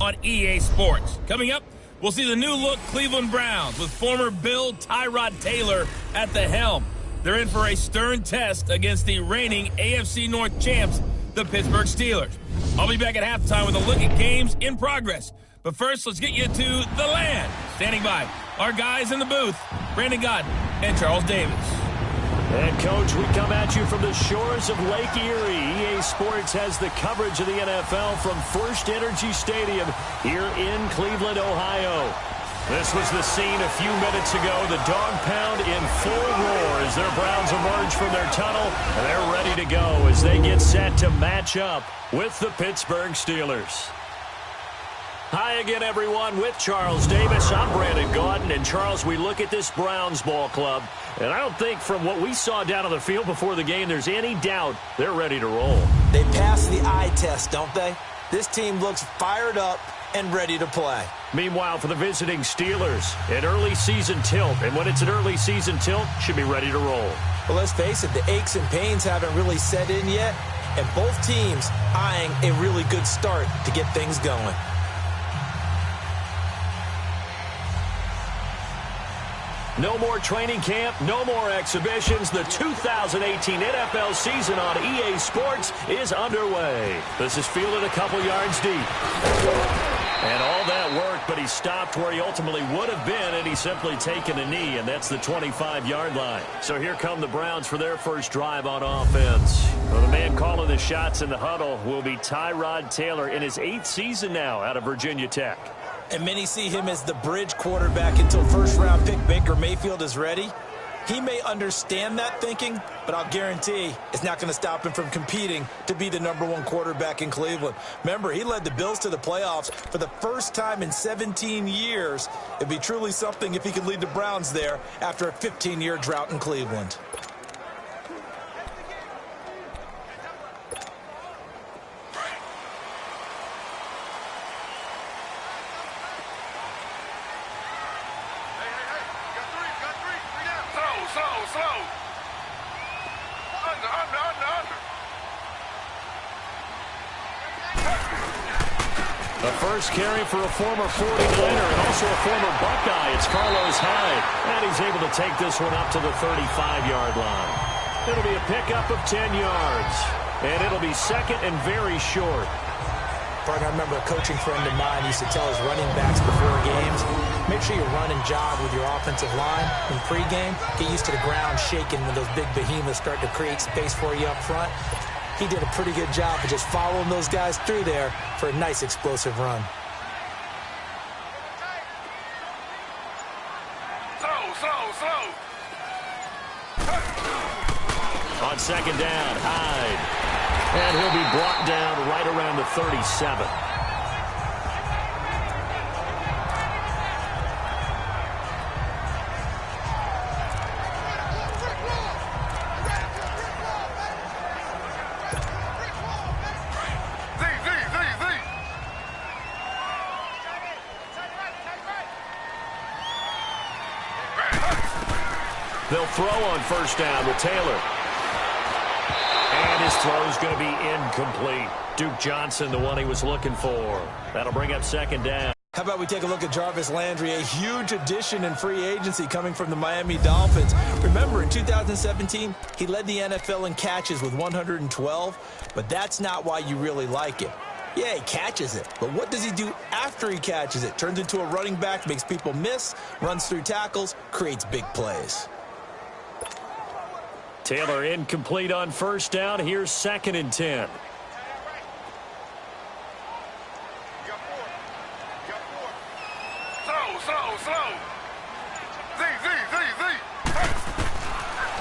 on EA Sports. Coming up, we'll see the new-look Cleveland Browns with former Bill Tyrod Taylor at the helm. They're in for a stern test against the reigning AFC North champs, the Pittsburgh Steelers. I'll be back at halftime with a look at games in progress. But first, let's get you to the land. Standing by, our guys in the booth, Brandon Gott and Charles Davis. And, Coach, we come at you from the shores of Lake Erie. EA Sports has the coverage of the NFL from First Energy Stadium here in Cleveland, Ohio. This was the scene a few minutes ago. The dog pound in full roar as their Browns emerge from their tunnel. And they're ready to go as they get set to match up with the Pittsburgh Steelers. Hi again, everyone, with Charles Davis. I'm Brandon Gaudin. And, Charles, we look at this Browns ball club, and I don't think from what we saw down on the field before the game there's any doubt they're ready to roll. They passed the eye test, don't they? This team looks fired up and ready to play. Meanwhile, for the visiting Steelers, an early season tilt. And when it's an early season tilt, should be ready to roll. Well, let's face it, the aches and pains haven't really set in yet, and both teams eyeing a really good start to get things going. No more training camp, no more exhibitions. The 2018 NFL season on EA Sports is underway. This is fielded a couple yards deep. And all that work, but he stopped where he ultimately would have been, and he's simply taken a knee, and that's the 25-yard line. So here come the Browns for their first drive on offense. Well, the man calling the shots in the huddle will be Tyrod Taylor in his 8th season now out of Virginia Tech. And many see him as the bridge quarterback until first-round pick Baker Mayfield is ready. He may understand that thinking, but I'll guarantee it's not going to stop him from competing to be the #1 quarterback in Cleveland. Remember, he led the Bills to the playoffs for the first time in 17 years. It'd be truly something if he could lead the Browns there after a 15-year drought in Cleveland. The first carry for a former 49er and also a former Buckeye. It's Carlos Hyde. And he's able to take this one up to the 35-yard line. It'll be a pickup of 10 yards. And it'll be second and very short. Partner, I remember a coaching friend of mine used to tell his running backs before games, make sure you run and jog with your offensive line in pregame. Get used to the ground shaking when those big behemoths start to create space for you up front. He did a pretty good job of just following those guys through there for a nice explosive run. On second down, Hyde. And he'll be brought down right around the 37. They'll throw on first down with Taylor. And his throw's going to be incomplete. Duke Johnson, the one he was looking for. That'll bring up second down. How about we take a look at Jarvis Landry, a huge addition in free agency coming from the Miami Dolphins. Remember, in 2017, he led the NFL in catches with 112, but that's not why you really like it. Yeah, he catches it, but what does he do after he catches it? Turns into a running back, makes people miss, runs through tackles, creates big plays. Taylor incomplete on first down. Here's second and 10.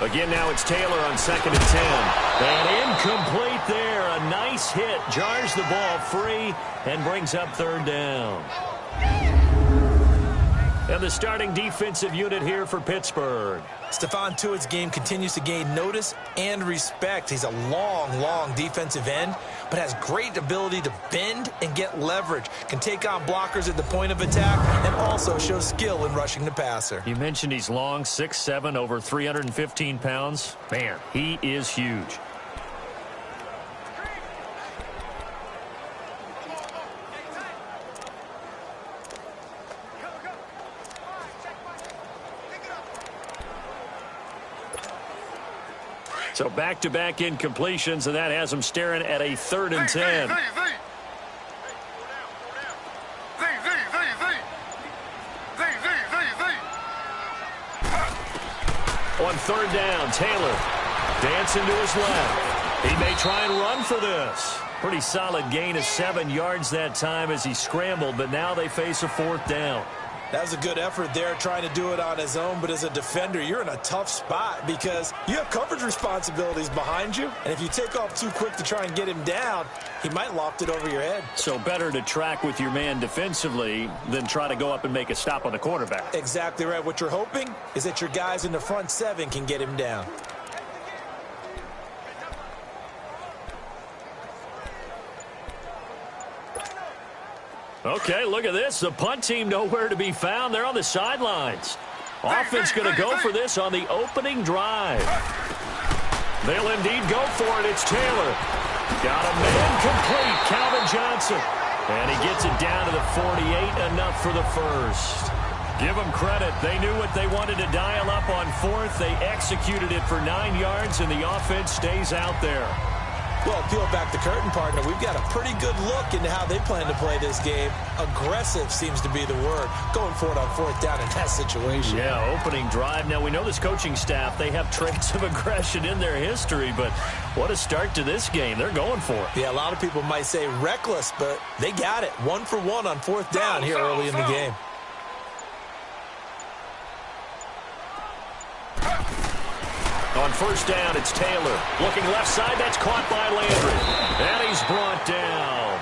Again, now it's Taylor on second and 10. And incomplete there. A nice hit. Jars the ball free and brings up third down. And the starting defensive unit here for Pittsburgh. Stephon Tuitt's game continues to gain notice and respect. He's a long defensive end, but has great ability to bend and get leverage. Can take on blockers at the point of attack and also shows skill in rushing the passer. You mentioned he's long, 6'7", over 315 pounds. Man, he is huge. So back-to-back incompletions, and that has them staring at a 3rd and 10. On 3rd down, Taylor dancing to his left. He may try and run for this. Pretty solid gain of 7 yards that time as he scrambled, but now they face a 4th down. That was a good effort there, trying to do it on his own. But as a defender, you're in a tough spot because you have coverage responsibilities behind you. And if you take off too quick to try and get him down, he might loft it over your head. So better to track with your man defensively than try to go up and make a stop on the quarterback. Exactly right. What you're hoping is that your guys in the front 7 can get him down. Okay, look at this. The punt team nowhere to be found. They're on the sidelines. Offense going to go for this on the opening drive. They'll indeed go for it. It's Taylor. Got a man complete. Calvin Johnson. And he gets it down to the 48, enough for the first. Give them credit. They knew what they wanted to dial up on 4th. They executed it for 9 yards, and the offense stays out there. Well, peel back the curtain, partner. We've got a pretty good look into how they plan to play this game. Aggressive seems to be the word. Going for it on 4th down in that situation. Yeah, opening drive. Now, we know this coaching staff, they have traits of aggression in their history, but what a start to this game. They're going for it. Yeah, a lot of people might say reckless, but they got it. 1 for 1 on 4th down here early in the game. On 1st down, it's Taylor. Looking left side, that's caught by Landry. And he's brought down.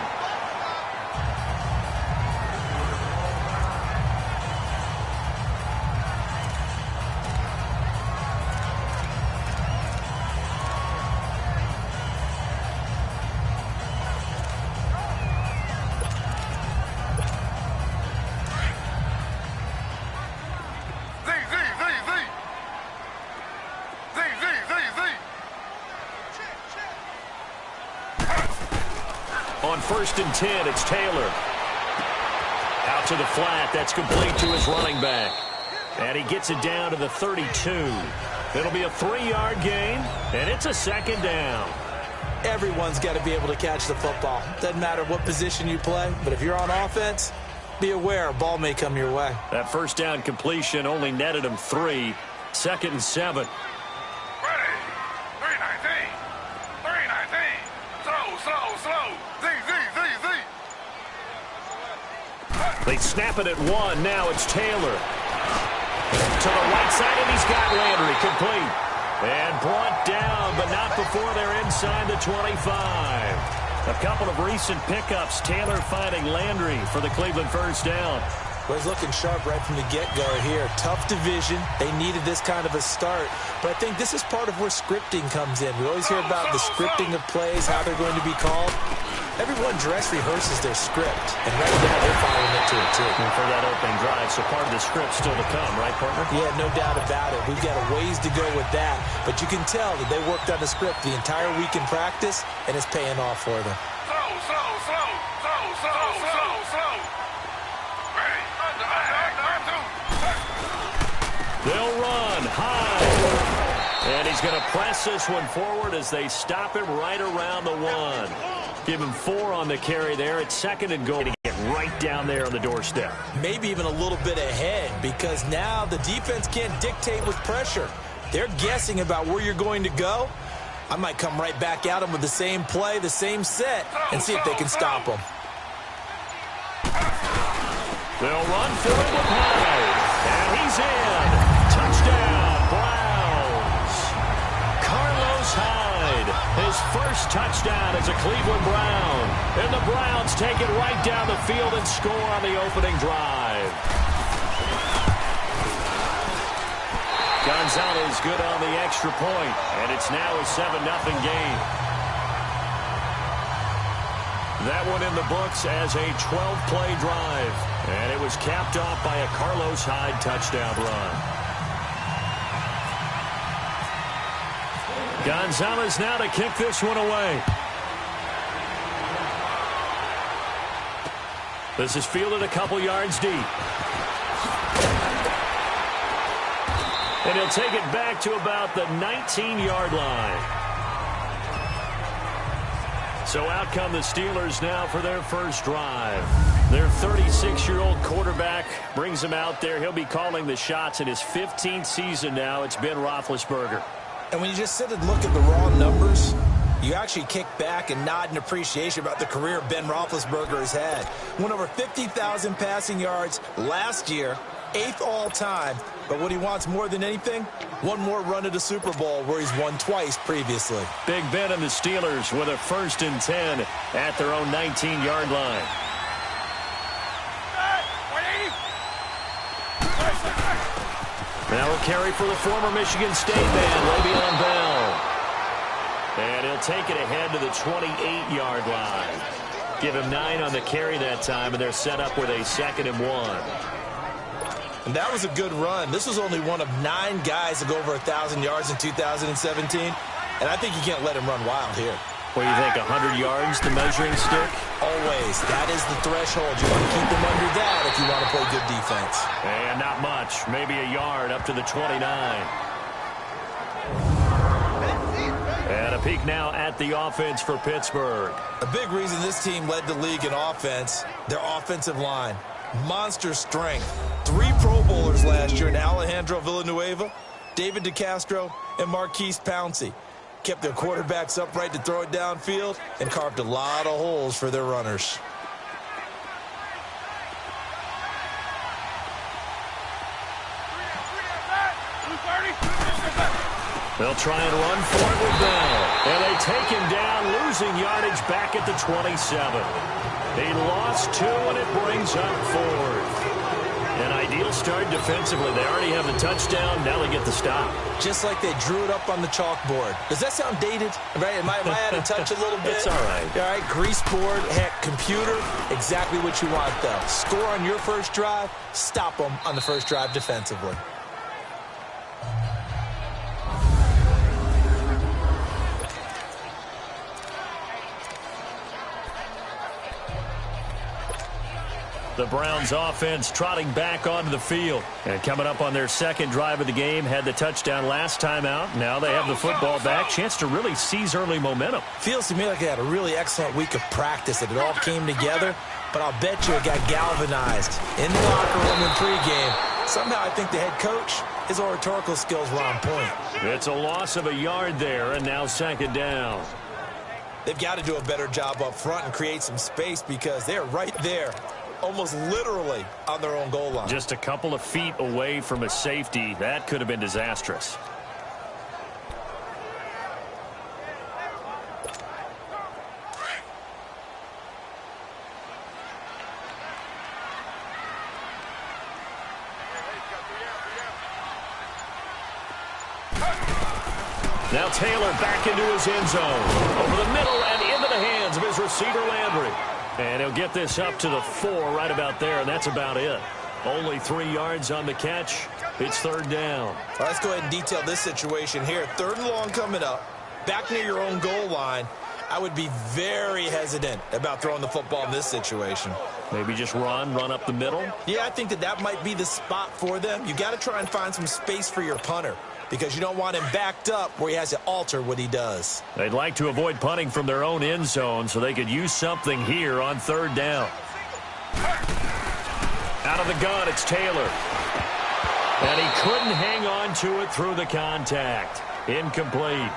On 1st and 10, it's Taylor. Out to the flat. That's complete to his running back. And he gets it down to the 32. It'll be a 3-yard gain, and it's a 2nd down. Everyone's got to be able to catch the football. Doesn't matter what position you play, but if you're on offense, be aware a ball may come your way. That 1st down completion only netted him 3. 2nd and 7. They snap it at 1. Now it's Taylor. To the right side, and he's got Landry complete. And brought down, but not before they're inside the 25. A couple of recent pickups. Taylor finding Landry for the Cleveland 1st down. Was looking sharp right from the get-go here. Tough division. They needed this kind of a start. But I think this is part of where scripting comes in. We always hear about the scripting of plays, how they're going to be called. Everyone dress rehearses their script, and right now they're following it to a T. And for that opening drive, so part of the script still to come, right, partner? Yeah, no doubt about it. We've got a ways to go with that, but you can tell that they worked on the script the entire week in practice, and it's paying off for them. They'll run high. And he's going to press this one forward as they stop him right around the 1. Give him 4 on the carry there. It's 2nd and goal to get right down there on the doorstep. Maybe even a little bit ahead because now the defense can't dictate with pressure. They're guessing about where you're going to go. I might come right back at them with the same play, the same set, and see if they can stop them. They'll run for it with Hyde. And he's in. Touchdown, Browns. Carlos Hyde, his first touchdown as a Cleveland Brown. And the Browns take it right down the field and score on the opening drive. Gonzalez good on the extra point, and it's now a 7-0 game. That one in the books as a 12-play drive, and it was capped off by a Carlos Hyde touchdown run. Gonzalez now to kick this one away. This is fielded a couple yards deep. And And he'll take it back to about the 19-yard line. So out come the Steelers now for their first drive. Their 36-year-old quarterback brings him out there. He'll be calling the shots in his 15th season now. It's Ben Roethlisberger. And when you just sit and look at the raw numbers, you actually kick back and nod in appreciation about the career Ben Roethlisberger has had. Went over 50,000 passing yards last year, 8th all-time. But what he wants more than anything, one more run at a Super Bowl where he's won twice previously. Big Ben and the Steelers with a 1st and 10 at their own 19-yard line. Now a carry for the former Michigan State man, Le'Veon Bell. And he'll take it ahead to the 28-yard line. Give him 9 on the carry that time, and they're set up with a 2nd and 1. And that was a good run. This was only one of 9 guys to go over 1,000 yards in 2017. And I think you can't let him run wild here. What do you think, 100 yards, the measuring stick? Always. That is the threshold. You want to keep them under that if you want to play good defense. And not much. Maybe a yard up to the 29. And a peek now at the offense for Pittsburgh. A big reason this team led the league in offense, their offensive line. Monster strength. 3 Pro Bowlers last year in Alejandro Villanueva, David DeCastro, and Marquise Pouncey. Kept their quarterbacks upright to throw it downfield and carved a lot of holes for their runners. They'll try and run for it with Bell. And they take him down, losing yardage back at the 27. He lost 2, and it brings up 4th. An ideal start defensively. They already have the touchdown. Now they get the stop. Just like they drew it up on the chalkboard. Does that sound dated? Right? Am I out of touch a little bit? It's all right. All right, grease board, heck, computer, exactly what you want, though. Score on your first drive, stop them on the first drive defensively. The Browns offense trotting back onto the field. And coming up on their 2nd drive of the game, had the touchdown last time out. Now they have the football back. Chance to really seize early momentum. Feels to me like they had a really excellent week of practice, that it all came together. But I'll bet you it got galvanized in the locker room in pregame. Somehow I think the head coach, his oratorical skills were on point. It's a loss of a yard there, and now 2nd down. They've got to do a better job up front and create some space because they're right there, almost literally on their own goal line. Just a couple of feet away from a safety. That could have been disastrous. Now Taylor back into his end zone. Over the middle and into the hands of his receiver Landry. And he'll get this up to the 4 right about there, and that's about it. Only 3 yards on the catch. It's 3rd down. All right, let's go ahead and detail this situation here. 3rd and long coming up. Back near your own goal line. I would be very hesitant about throwing the football in this situation. Maybe just run up the middle? Yeah, I think that might be the spot for them. You got to try and find some space for your punter, because you don't want him backed up where he has to alter what he does. They'd like to avoid punting from their own end zone so they could use something here on 3rd down. Out of the gun, it's Taylor. And he couldn't hang on to it through the contact. Incomplete.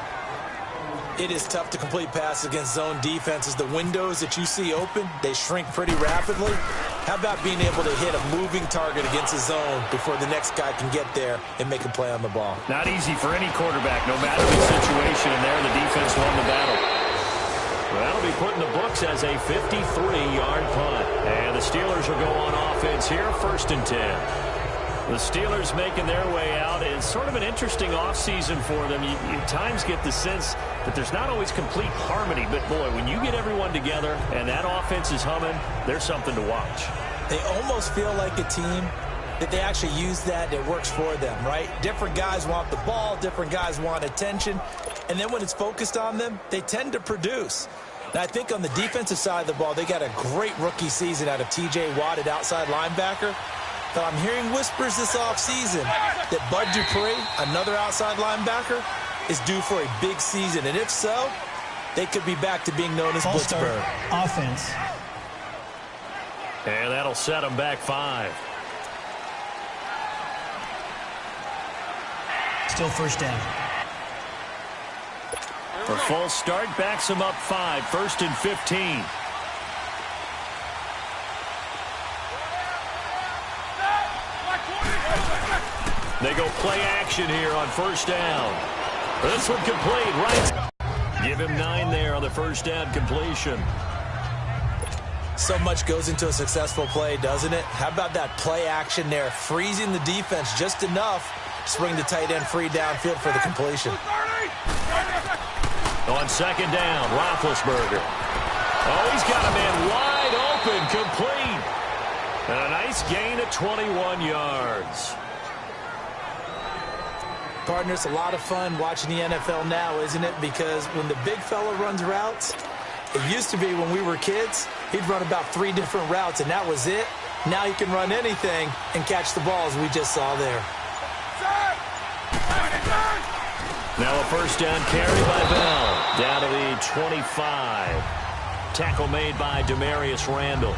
It is tough to complete passes against zone defenses. The windows that you see open, they shrink pretty rapidly. How about being able to hit a moving target against a zone before the next guy can get there and make a play on the ball? Not easy for any quarterback, no matter the situation, and there the defense won the battle. Well, that'll be put in the books as a 53-yard punt. And the Steelers will go on offense here, 1st and 10. The Steelers making their way out. It's sort of an interesting offseason for them. You at times get the sense that there's not always complete harmony. But, boy, when you get everyone together and that offense is humming, there's something to watch. They almost feel like a team that they actually use that and it works for them, right? Different guys want the ball. Different guys want attention. And then when it's focused on them, they tend to produce. And I think on the defensive side of the ball, they got a great rookie season out of T.J. Watt at outside linebacker. But I'm hearing whispers this offseason that Bud Dupree, another outside linebacker, is due for a big season. And if so, they could be back to being known as Blitzburg. Offense. And that'll set them back 5. Still first down. The full start backs them up 5. 1st and 15. They go play action here on 1st down. This one complete, right? Give him 9 there on the 1st down completion. So much goes into a successful play, doesn't it? How about that play action there, freezing the defense just enough to bring the tight end free downfield for the completion. On 2nd down, Roethlisberger. Oh, he's got a man wide open, complete. And a nice gain of 21 yards. Partner, it's a lot of fun watching the NFL now, isn't it? Because when the big fella runs routes, it used to be when we were kids, he'd run about 3 different routes, and that was it. Now he can run anything and catch the balls we just saw there. Now a 1st down carry by Bell. Down to the 25. Tackle made by Demarius Randall.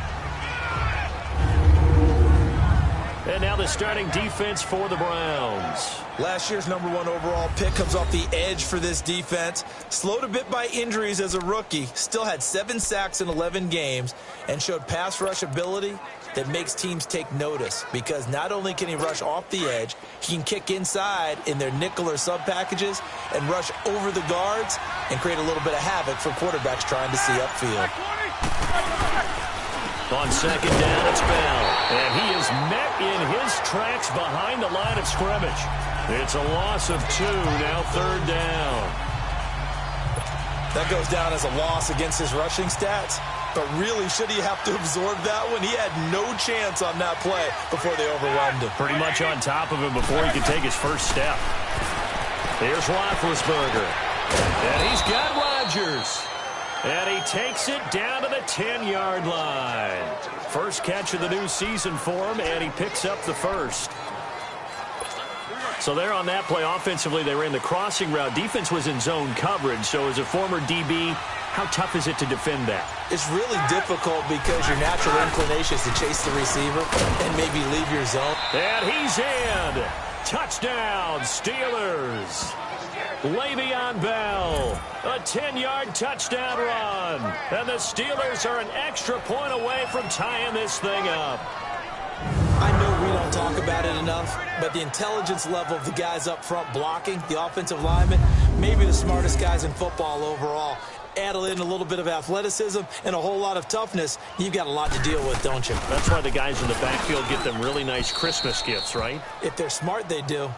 And now the starting defense for the Browns. Last year's #1 overall pick comes off the edge for this defense. Slowed a bit by injuries as a rookie. Still had 7 sacks in 11 games and showed pass rush ability that makes teams take notice. Because not only can he rush off the edge, he can kick inside in their nickel or sub packages and rush over the guards and create a little bit of havoc for quarterbacks trying to see upfield. On 2nd down, it's Bell. And he is met in his tracks behind the line of scrimmage. It's a loss of 2, now 3rd down. That goes down as a loss against his rushing stats. But really, should he have to absorb that one? He had no chance on that play before they overwhelmed him. Pretty much on top of him before he could take his first step. Here's Roethlisberger. And he's got Rodgers. And he takes it down to the 10-yard line. First catch of the new season for him, and he picks up the first. So there on that play, offensively, they ran the crossing route. Defense was in zone coverage, so as a former DB, how tough is it to defend that? It's really difficult because your natural inclination is to chase the receiver and maybe leave your zone. And he's in. Touchdown, Steelers. Le'Veon Bell, a 10-yard touchdown run. And the Steelers are an extra point away from tying this thing up. I know we don't talk about it enough, but the intelligence level of the guys up front blocking, the offensive linemen, maybe the smartest guys in football overall. Add in a little bit of athleticism and a whole lot of toughness, you've got a lot to deal with, don't you? That's why the guys in the backfield get them really nice Christmas gifts, right? If they're smart, they do.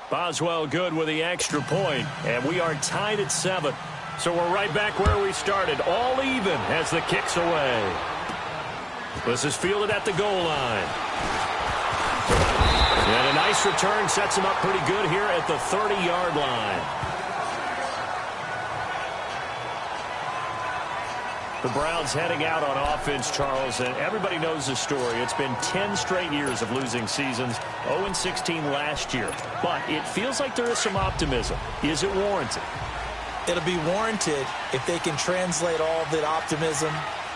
Boswell good with the extra point, and we are tied at 7. So we're right back where we started, all even as the kick's away. This is fielded at the goal line. And a nice return sets him up pretty good here at the 30-yard line. The Browns heading out on offense, Charles, and everybody knows the story. It's been 10 straight years of losing seasons, 0-16 last year. But it feels like there is some optimism. Is it warranted? It'll be warranted if they can translate all of that optimism,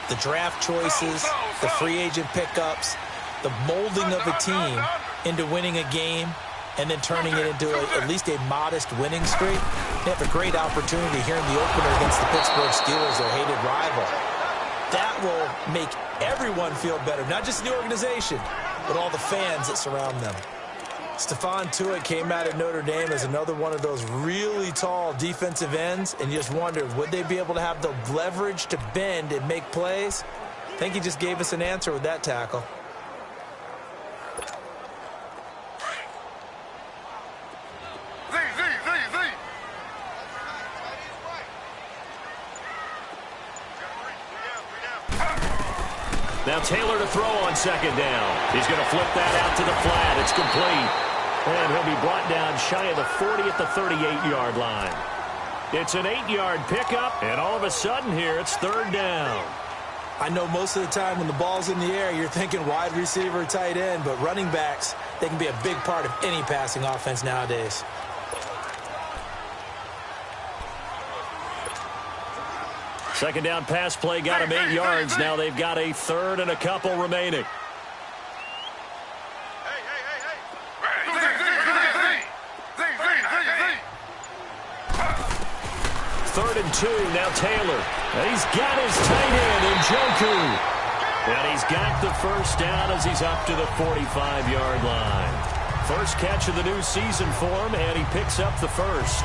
the draft choices, the free agent pickups, the molding of a team into winning a game and then turning it into at least a modest winning streak. They have a great opportunity here in the opener against the Pittsburgh Steelers, their hated rival. That will make everyone feel better, not just the organization, but all the fans that surround them. Stephon Tuitt came out of Notre Dame as another one of those really tall defensive ends, and you just wondered, would they be able to have the leverage to bend and make plays? I think he just gave us an answer with that tackle. Now Taylor to throw on 2nd down. He's going to flip that out to the flat. It's complete. And he'll be brought down shy of the 40 at the 38-yard line. It's an 8-yard pickup, and all of a sudden here it's 3rd down. I know most of the time when the ball's in the air, you're thinking wide receiver, tight end, but running backs, they can be a big part of any passing offense nowadays. Second down pass play got him 8 yards. Now they've got a third and a couple remaining. Third and 2, now Taylor. And he's got his tight end in Njoku. And he's got the first down as he's up to the 45-yard line. First catch of the new season for him, and he picks up the first.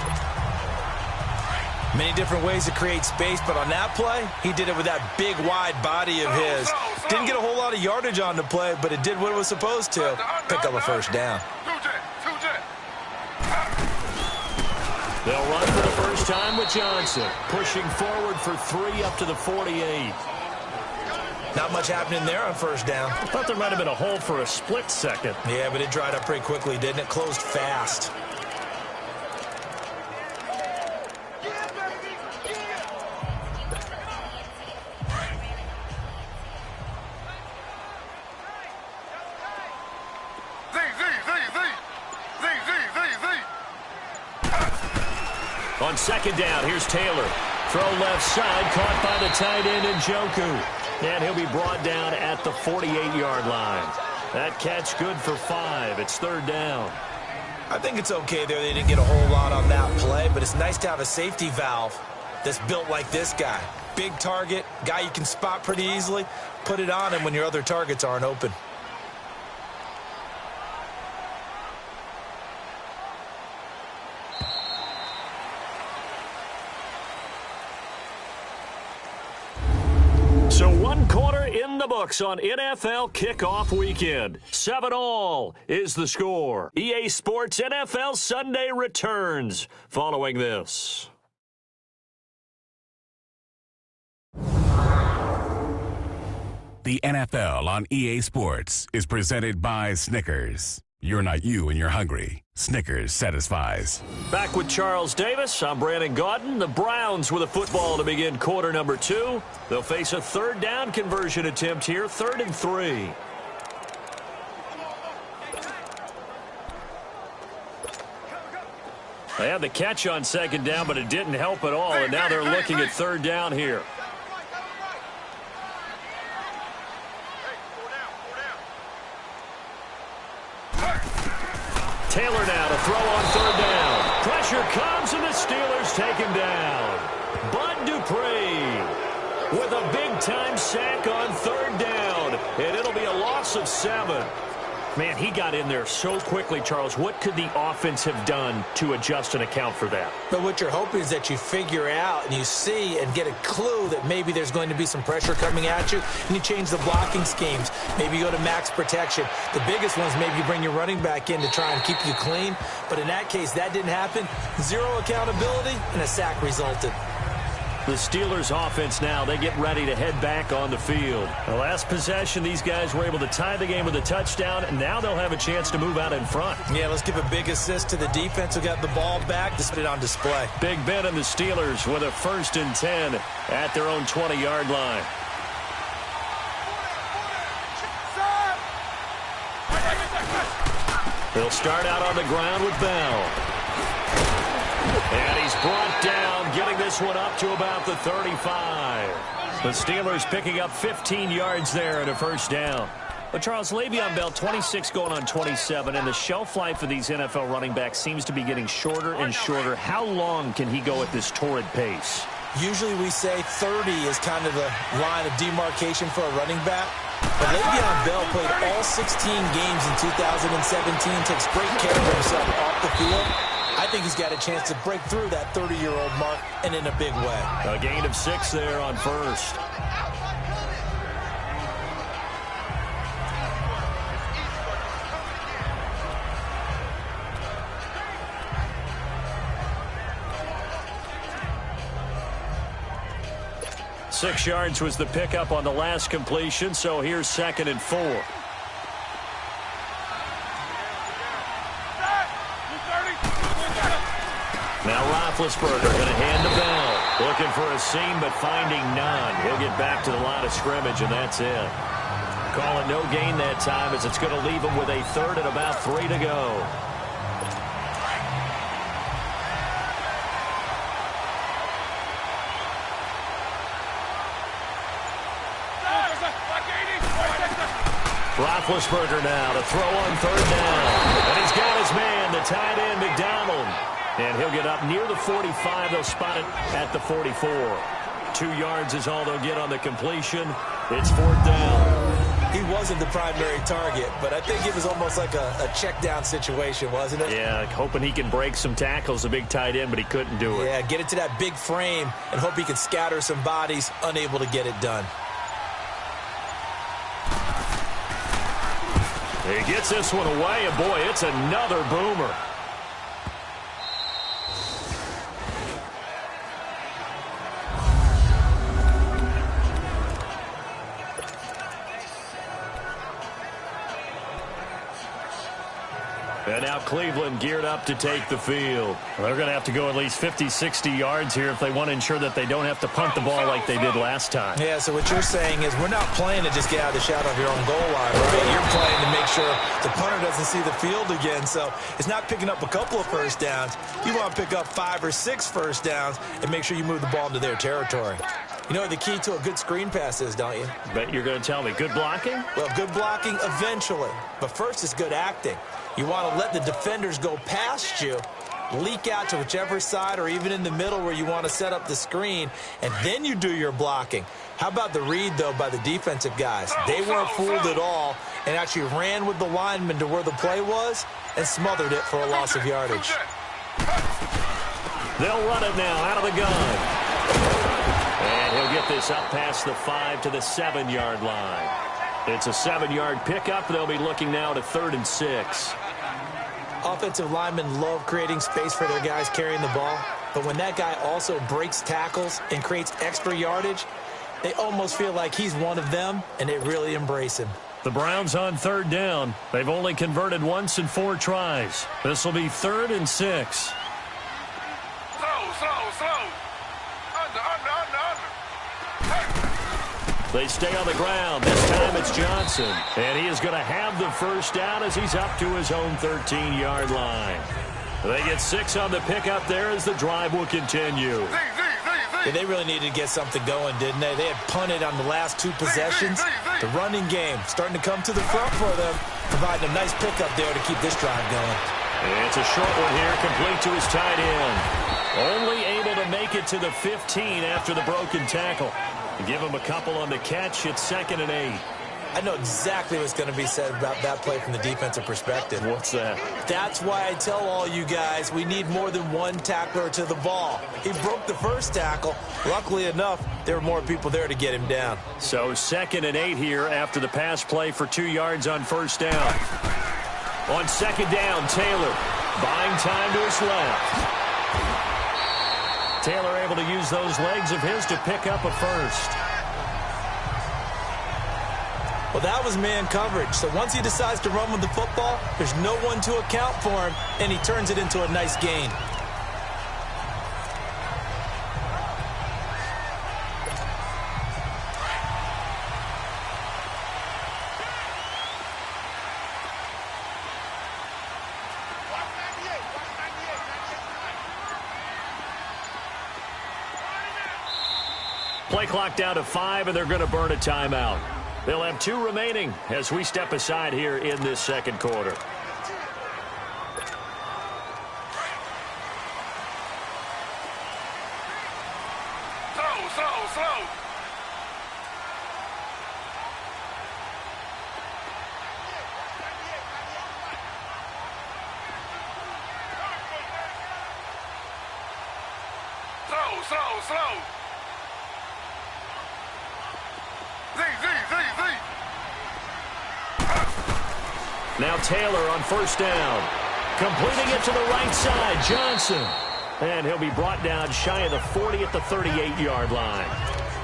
Many different ways to create space, but on that play, he did it with that big, wide body of his. Didn't get a whole lot of yardage on the play, but it did what it was supposed to. Pick up a first down. They'll run for the first time with Johnson, pushing forward for 3 up to the 48. Not much happening there on first down. I thought there might have been a hole for a split second. Yeah, but it dried up pretty quickly, didn't it? Closed fast. On second down, here's Taylor. Throw left side, caught by the tight end Njoku. And he'll be brought down at the 48-yard line. That catch good for 5. It's third down. I think it's okay there. They didn't get a whole lot on that play, but it's nice to have a safety valve that's built like this guy. Big target, guy you can spot pretty easily. Put it on him when your other targets aren't open. So 1 quarter in the books on NFL kickoff weekend. 7-all is the score. EA Sports NFL Sunday returns following this. The NFL on EA Sports is presented by Snickers. You're not you and you're hungry. Snickers satisfies. Back with Charles Davis. I'm Brandon Gaudin. The Browns with a football to begin quarter number 2. They'll face a third down conversion attempt here, 3rd and 3. They had the catch on second down, but it didn't help at all, and now they're looking at third down here. Taylor now to throw on third down. Pressure comes, and the Steelers take him down. Bud Dupree with a big-time sack on third down, and it'll be a loss of 7. Man, he got in there so quickly, Charles. What could the offense have done to adjust and account for that? But what you're hoping is that you figure out and you see and get a clue that maybe there's going to be some pressure coming at you, and you change the blocking schemes. Maybe you go to max protection. The biggest ones, maybe you bring your running back in to try and keep you clean. But in that case, that didn't happen. 0 accountability, and a sack resulted. The Steelers offense now, they get ready to head back on the field. The last possession, these guys were able to tie the game with a touchdown, and now they'll have a chance to move out in front. Yeah, let's give a big assist to the defense who got the ball back to put it on display. Big Ben and the Steelers with a 1st and 10 at their own 20-yard line. They'll start out on the ground with Bell. And he's brought down, getting this one up to about the 35. The Steelers picking up 15 yards there and a first down. But Charles, Le'Veon Bell, 26 going on 27, and the shelf life of these NFL running backs seems to be getting shorter and shorter. How long can he go at this torrid pace? Usually we say 30 is kind of the line of demarcation for a running back. But Le'Veon Bell played all 16 games in 2017, takes great care of himself off the field. I think he's got a chance to break through that 30-year-old mark, and in a big way. A gain of 6 there on first. Six yards was the pickup on the last completion, so here's 2nd and 4. Now Roethlisberger going to hand to Bell. Looking for a seam, but finding none. He'll get back to the line of scrimmage, and that's it. Call it no gain that time, as it's going to leave him with a third and about 3 to go. Roethlisberger now to throw on third down. And he's got his man, the tight end, McDonald. And he'll get up near the 45. They'll spot it at the 44. 2 yards is all they'll get on the completion. It's 4th down. He wasn't the primary target, but I think it was almost like a check down situation, wasn't it? Yeah, hoping he can break some tackles, a big tight end, but he couldn't do it. Yeah, get it to that big frame and hope he can scatter some bodies, unable to get it done. He gets this one away, and boy, it's another boomer. And now Cleveland geared up to take the field. Well, they're going to have to go at least 50, 60 yards here if they want to ensure that they don't have to punt the ball like they did last time. Yeah, so what you're saying is we're not playing to just get out of the shadow of your own goal line, right? You're playing to make sure the punter doesn't see the field again. So it's not picking up a couple of first downs. You want to pick up 5 or 6 first downs and make sure you move the ball into their territory. You know what the key to a good screen pass is, don't you? Bet you're going to tell me. Good blocking? Well, good blocking eventually. But first is good acting. You want to let the defenders go past you, leak out to whichever side or even in the middle where you want to set up the screen, and then you do your blocking. How about the read, though, by the defensive guys? They weren't fooled at all and actually ran with the lineman to where the play was and smothered it for a loss of yardage. They'll run it now out of the gun. And he'll get this up past the 5 to the 7-yard line. It's a 7-yard pickup. They'll be looking now to 3rd and 6. Offensive linemen love creating space for their guys carrying the ball, but when that guy also breaks tackles and creates extra yardage, they almost feel like he's one of them, and they really embrace him. The Browns on 3rd down. They've only converted once in 4 tries. This will be 3rd and 6. They stay on the ground. This time it's Johnson. And he is going to have the first down as he's up to his own 13-yard line. They get 6 on the pickup there as the drive will continue. Yeah, they really needed to get something going, didn't they? They had punted on the last 2 possessions. The running game starting to come to the front for them, providing a nice pickup there to keep this drive going. It's a short one here, complete to his tight end. Only able to make it to the 15 after the broken tackle. Give him a couple on the catch. It's 2nd and 8. I know exactly what's going to be said about that play from the defensive perspective. What's that? That's why I tell all you guys we need more than one tackler to the ball. He broke the first tackle. Luckily enough, there were more people there to get him down. So 2nd and 8 here after the pass play for 2 yards on first down. On 2nd down, Taylor buying time to his left. Taylor able to use those legs of his to pick up a first. Well, that was man coverage. So once he decides to run with the football, there's no one to account for him, and he turns it into a nice gain. Play clock down to 5, and they're going to burn a timeout. They'll have 2 remaining as we step aside here in this 2nd quarter. Slow. Now Taylor on first down. Completing it to the right side, Johnson. And he'll be brought down shy of the 40 at the 38-yard line.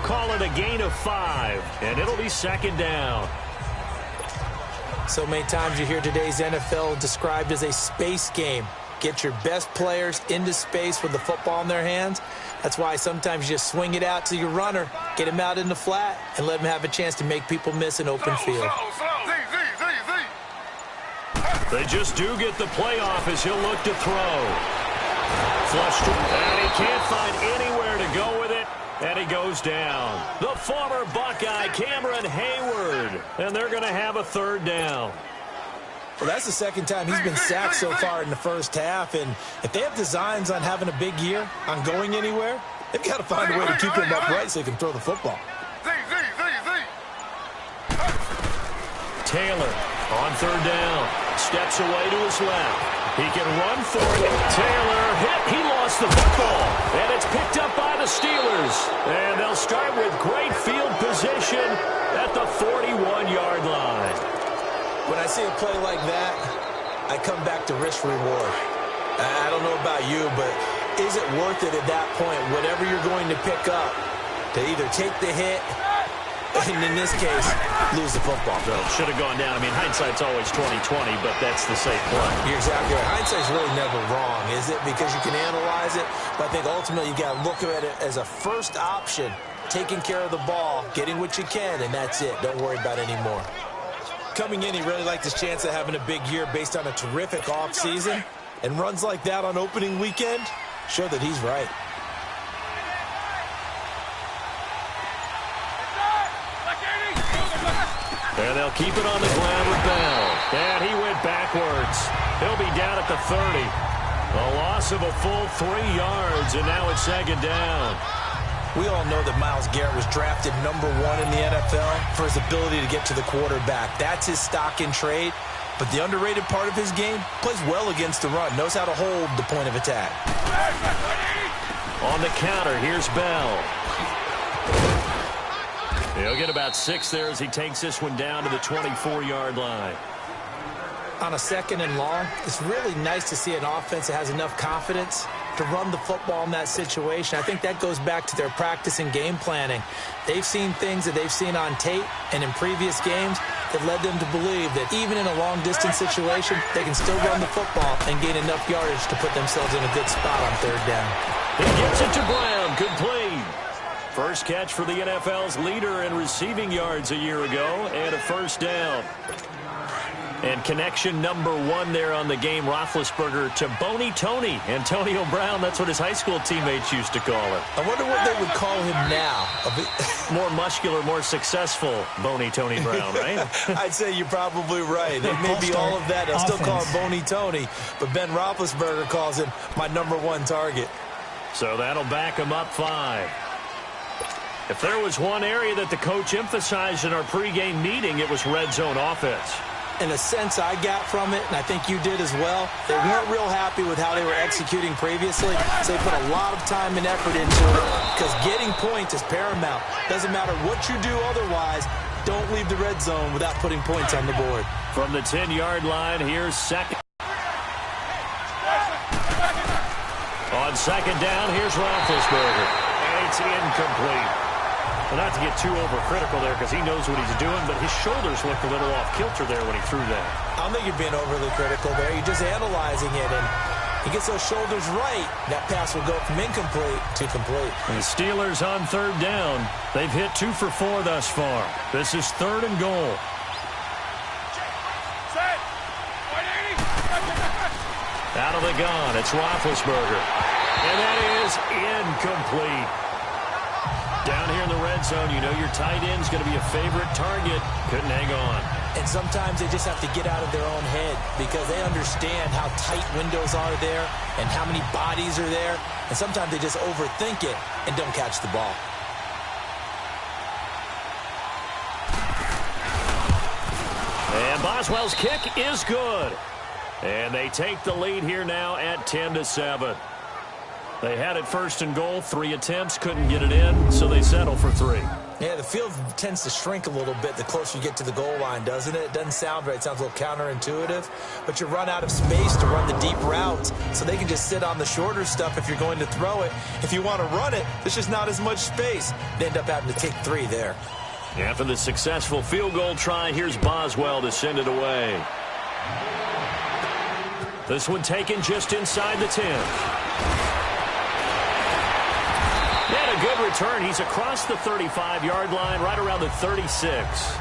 Call it a gain of 5, and it'll be 2nd down. So many times you hear today's NFL described as a space game. get your best players into space with the football in their hands. That's why sometimes you just swing it out to your runner, get him out in the flat, and let him have a chance to make people miss an open field. They just do get the play off as he'll look to throw. Flushed, and he can't find anywhere to go with it, and he goes down. The former Buckeye, Cameron Hayward, and they're going to have a third down. Well, that's the second time he's been sacked so far in the first half, and if they have designs on having a big year, on going anywhere, they've got to find a way to keep him upright so he can throw the football. Taylor on third down, steps away to his left. He can run for it. Taylor hit. He lost the football, and it's picked up by the Steelers. And they'll start with great field position at the 41-yard line. When I see a play like that, I come back to risk-reward. I don't know about you, but is it worth it at that point, whatever you're going to pick up, to either take the hit, and in this case, lose the football? So should have gone down. I mean, hindsight's always 20/20, but that's the safe play. You're exactly right. Hindsight's really never wrong, is it? Because you can analyze it, but I think ultimately you got to look at it as a first option, taking care of the ball, getting what you can, and that's it. Don't worry about any more. Coming in, he really liked his chance of having a big year based on a terrific offseason, and runs like that on opening weekend show that he's right. And they'll keep it on the ground with Bell. And he went backwards. He'll be down at the 30. A loss of a full 3 yards, and now it's second down. We all know that Myles Garrett was drafted #1 in the NFL for his ability to get to the quarterback. That's his stock in trade. But the underrated part of his game, plays well against the run, knows how to hold the point of attack. On the counter, here's Bell. He'll get about 6 there as he takes this one down to the 24-yard line. On a second and long, it's really nice to see an offense that has enough confidence to run the football in that situation. I think that goes back to their practice and game planning. They've seen things that they've seen on tape and in previous games that led them to believe that even in a long-distance situation, they can still run the football and gain enough yardage to put themselves in a good spot on third down. He gets it to Brown. Complete. First catch for the NFL's leader in receiving yards a year ago, and a first down. And connection #1 there on the game, Roethlisberger to Boney Tony. Antonio Brown, that's what his high school teammates used to call him. I wonder what they would call him now. More muscular, more successful Boney Tony Brown, right? I'd say you're probably right. It may be all of that. They'll still call him Boney Tony, but Ben Roethlisberger calls him my #1 target. So that'll back him up 5. If there was one area that the coach emphasized in our pregame meeting, it was red zone offense. In a sense I got from it, and I think you did as well, they weren't real happy with how they were executing previously, so they put a lot of time and effort into it, because getting points is paramount. Doesn't matter what you do otherwise, don't leave the red zone without putting points on the board. From the 10-yard line, here's second. On second down, here's Roethlisberger. And it's incomplete. Well, not to get too overcritical there because he knows what he's doing, but his shoulders looked a little off kilter there when he threw that. I don't think you're being overly critical there. You're just analyzing it, and he gets those shoulders right. That pass will go from incomplete to complete. And the Steelers on third down. They've hit 2 for 4 thus far. This is 3rd and goal. Out of the gun, it's Roethlisberger. And that is incomplete. Down here in the red zone, you know your tight end's going to be a favorite target. Couldn't hang on. And sometimes they just have to get out of their own head because they understand how tight windows are there and how many bodies are there. And sometimes they just overthink it and don't catch the ball. And Boswell's kick is good. And they take the lead here now at 10-7. They had it 1st and goal, 3 attempts, couldn't get it in, so they settle for 3. Yeah, the field tends to shrink a little bit the closer you get to the goal line, doesn't it? It doesn't sound right. It sounds a little counterintuitive. But you run out of space to run the deep routes, so they can just sit on the shorter stuff if you're going to throw it. If you want to run it, there's just not as much space. They end up having to take 3 there. After the successful field goal try, here's Boswell to send it away. This one taken just inside the 10. And a good return. He's across the 35-yard line, right around the 36.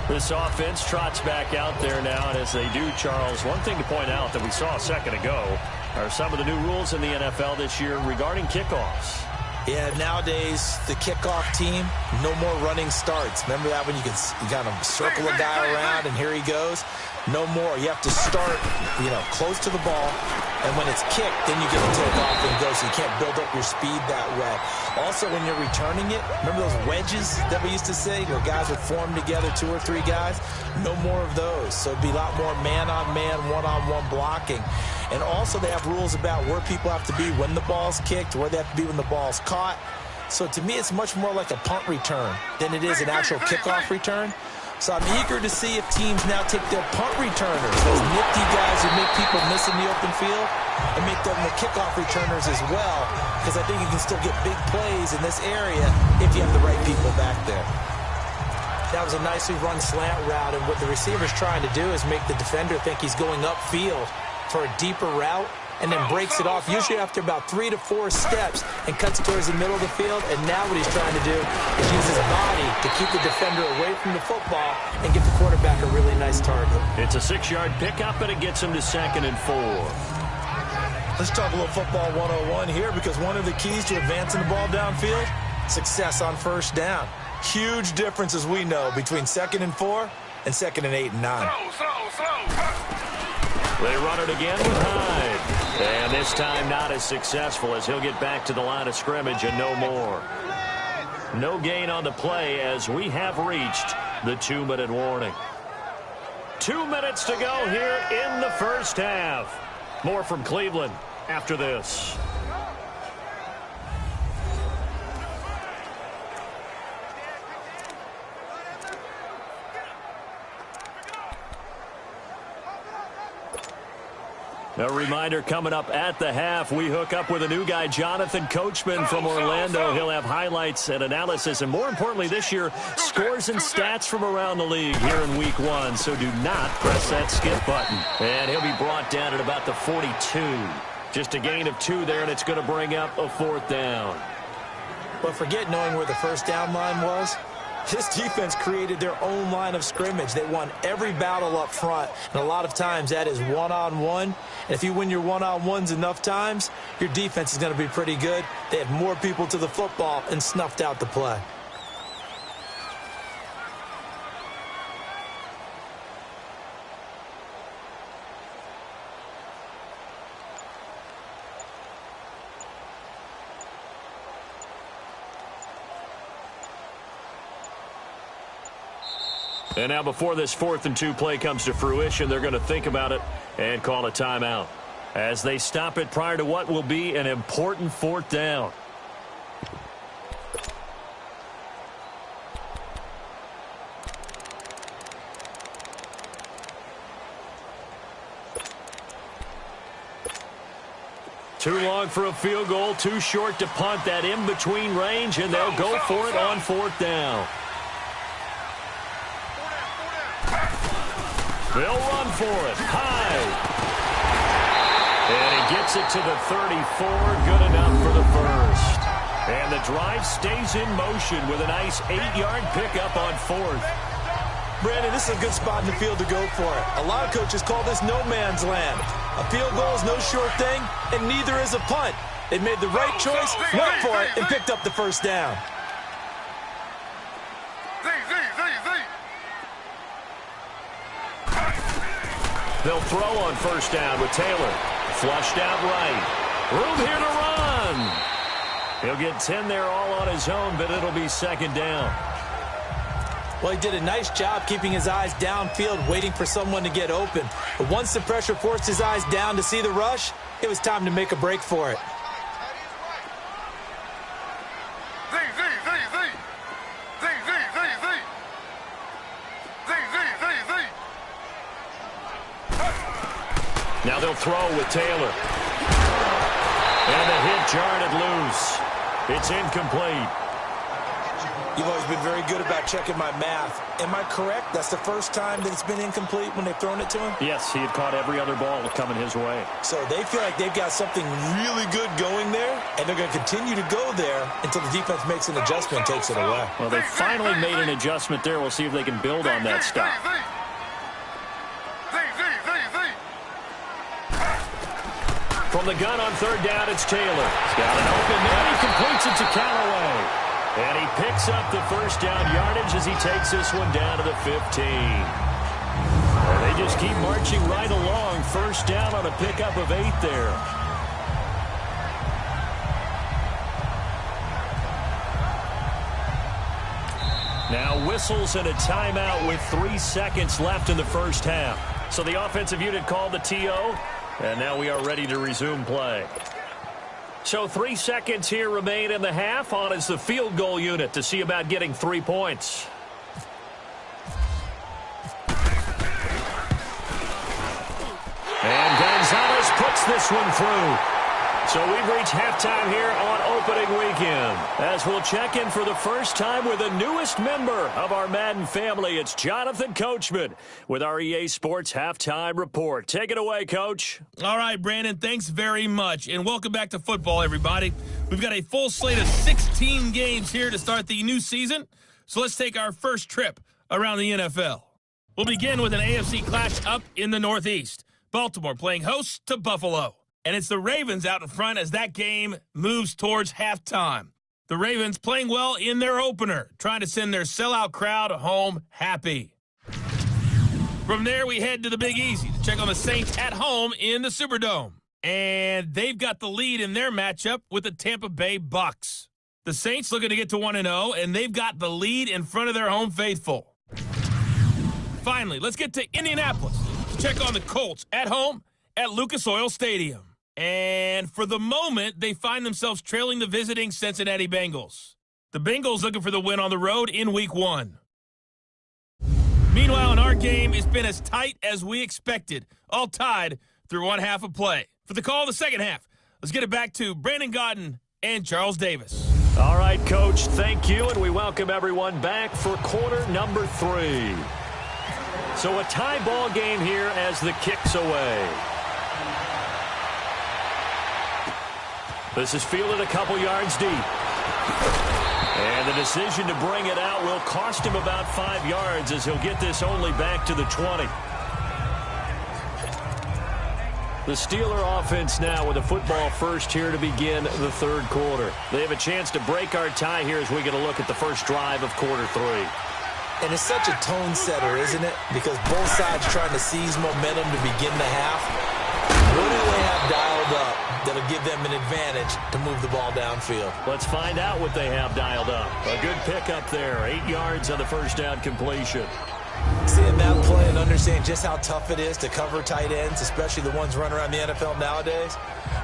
This offense trots back out there now, and as they do, Charles, one thing to point out that we saw a second ago are some of the new rules in the NFL this year regarding kickoffs. Yeah, nowadays, the kickoff team, no more running starts. Remember that when you kind of circle a guy around and here he goes? No more. You have to start, close to the ball, and when it's kicked, then you get to take off and go, so you can't build up your speed that way. Also, when you're returning it, remember those wedges that we used to say where guys would form together, 2 or 3 guys? No more of those. So it'd be a lot more man-on-man, one-on-one blocking. And also they have rules about where people have to be when the ball's kicked, where they have to be when the ball's caught. So to me, it's much more like a punt return than it is an actual kickoff return. So I'm eager to see if teams now take their punt returners, those nifty guys who make people miss in the open field, and make them the kickoff returners as well, because I think you can still get big plays in this area if you have the right people back there. That was a nicely run slant route, and what the receiver's trying to do is make the defender think he's going upfield for a deeper route, and then breaks it off, usually after about 3 to 4 steps, and cuts towards the middle of the field. And now what he's trying to do is use his body to keep the defender away from the football and give the quarterback a really nice target. It's a 6-yard pickup, and it gets him to 2nd and 4. Let's talk a little football 101 here, because one of the keys to advancing the ball downfield, success on first down. Huge difference, as we know, between 2nd and 4 and 2nd and 8 and 9. They run it again with Hyde. And this time not as successful, as he'll get back to the line of scrimmage and no more. No gain on the play as we have reached the 2-minute warning. 2 minutes to go here in the first half. More from Cleveland after this. A reminder coming up at the half, we hook up with a new guy, Jonathan Coachman from Orlando. He'll have highlights and analysis, and more importantly this year, scores and stats from around the league here in week 1. So do not press that skip button. And he'll be brought down at about the 42. Just a gain of 2 there, and it's going to bring up a 4th down. But forget knowing where the first down line was. This defense created their own line of scrimmage. They won every battle up front, and a lot of times that is one-on-one. And if you win your one-on-ones enough times, your defense is going to be pretty good. They had more people to the football and snuffed out the play. And now before this 4th and 2 play comes to fruition, they're going to think about it and call a timeout as they stop it prior to what will be an important 4th down. Too long for a field goal, too short to punt. That in-between range, and they'll go for it on 4th down. They'll run for it. Hyde. And he gets it to the 34. Good enough for the first. And the drive stays in motion with a nice 8-yard pickup on 4th. Brandon, this is a good spot in the field to go for it. A lot of coaches call this no man's land. A field goal is no sure thing, and neither is a punt. They made the right choice, went for it, and picked up the first down. They'll throw on first down with Taylor. Flushed out right. Room here to run. He'll get 10 there all on his own, but it'll be 2nd down. Well, he did a nice job keeping his eyes downfield, waiting for someone to get open. But once the pressure forced his eyes down to see the rush, it was time to make a break for it. Now they'll throw with Taylor. And the hit jarred it loose. It's incomplete. You've always been very good about checking my math. Am I correct? That's the first time that it's been incomplete when they've thrown it to him? Yes, he had caught every other ball coming his way. So they feel like they've got something really good going there, and they're going to continue to go there until the defense makes an adjustment and takes it away. Well, they finally made an adjustment there. We'll see if they can build on that stop. From the gun on third down, it's Taylor. He's got an open man. He completes it to Callaway. And he picks up the first down yardage as he takes this one down to the 15. And they just keep marching right along. First down on a pickup of 8 there. Now whistles and a timeout with 3 seconds left in the first half. So the offensive unit called the TO, and now we are ready to resume play. So 3 seconds here remain in the half. On is the field goal unit to see about getting 3 points. And Gonzalez puts this one through. So we've reached halftime here on opening weekend. As we'll check in for the first time with the newest member of our Madden family, it's Jonathan Coachman with our EA Sports Halftime Report. Take it away, Coach. All right, Brandon, thanks very much. And welcome back to football, everybody. We've got a full slate of 16 games here to start the new season. So let's take our first trip around the NFL. We'll begin with an AFC clash up in the Northeast. Baltimore playing host to Buffalo. And it's the Ravens out in front as that game moves towards halftime. The Ravens playing well in their opener, trying to send their sellout crowd home happy. From there, we head to the Big Easy to check on the Saints at home in the Superdome. And they've got the lead in their matchup with the Tampa Bay Bucks. The Saints looking to get to 1-0, and they've got the lead in front of their home faithful. Finally, let's get to Indianapolis to check on the Colts at home at Lucas Oil Stadium. And for the moment, they find themselves trailing the visiting Cincinnati Bengals. The Bengals looking for the win on the road in Week 1. Meanwhile, in our game, it's been as tight as we expected, all tied through one half of play. For the call of the second half, let's get it back to Brandon Gaudin and Charles Davis. All right, Coach, thank you, and we welcome everyone back for quarter number 3. So a tie ball game here as the kick's away. This is fielded a couple yards deep. And the decision to bring it out will cost him about 5 yards as he'll get this only back to the 20. The Steeler offense now with a football first here to begin the third quarter. They have a chance to break our tie here as we get a look at the first drive of quarter 3. And it's such a tone setter, isn't it? Because both sides trying to seize momentum to begin the half. What do they have dialed up that'll give them an advantage to move the ball downfield? Let's find out what they have dialed up. A good pickup there. 8 yards on the first down completion. Seeing that play and understanding just how tough it is to cover tight ends, especially the ones running around the NFL nowadays,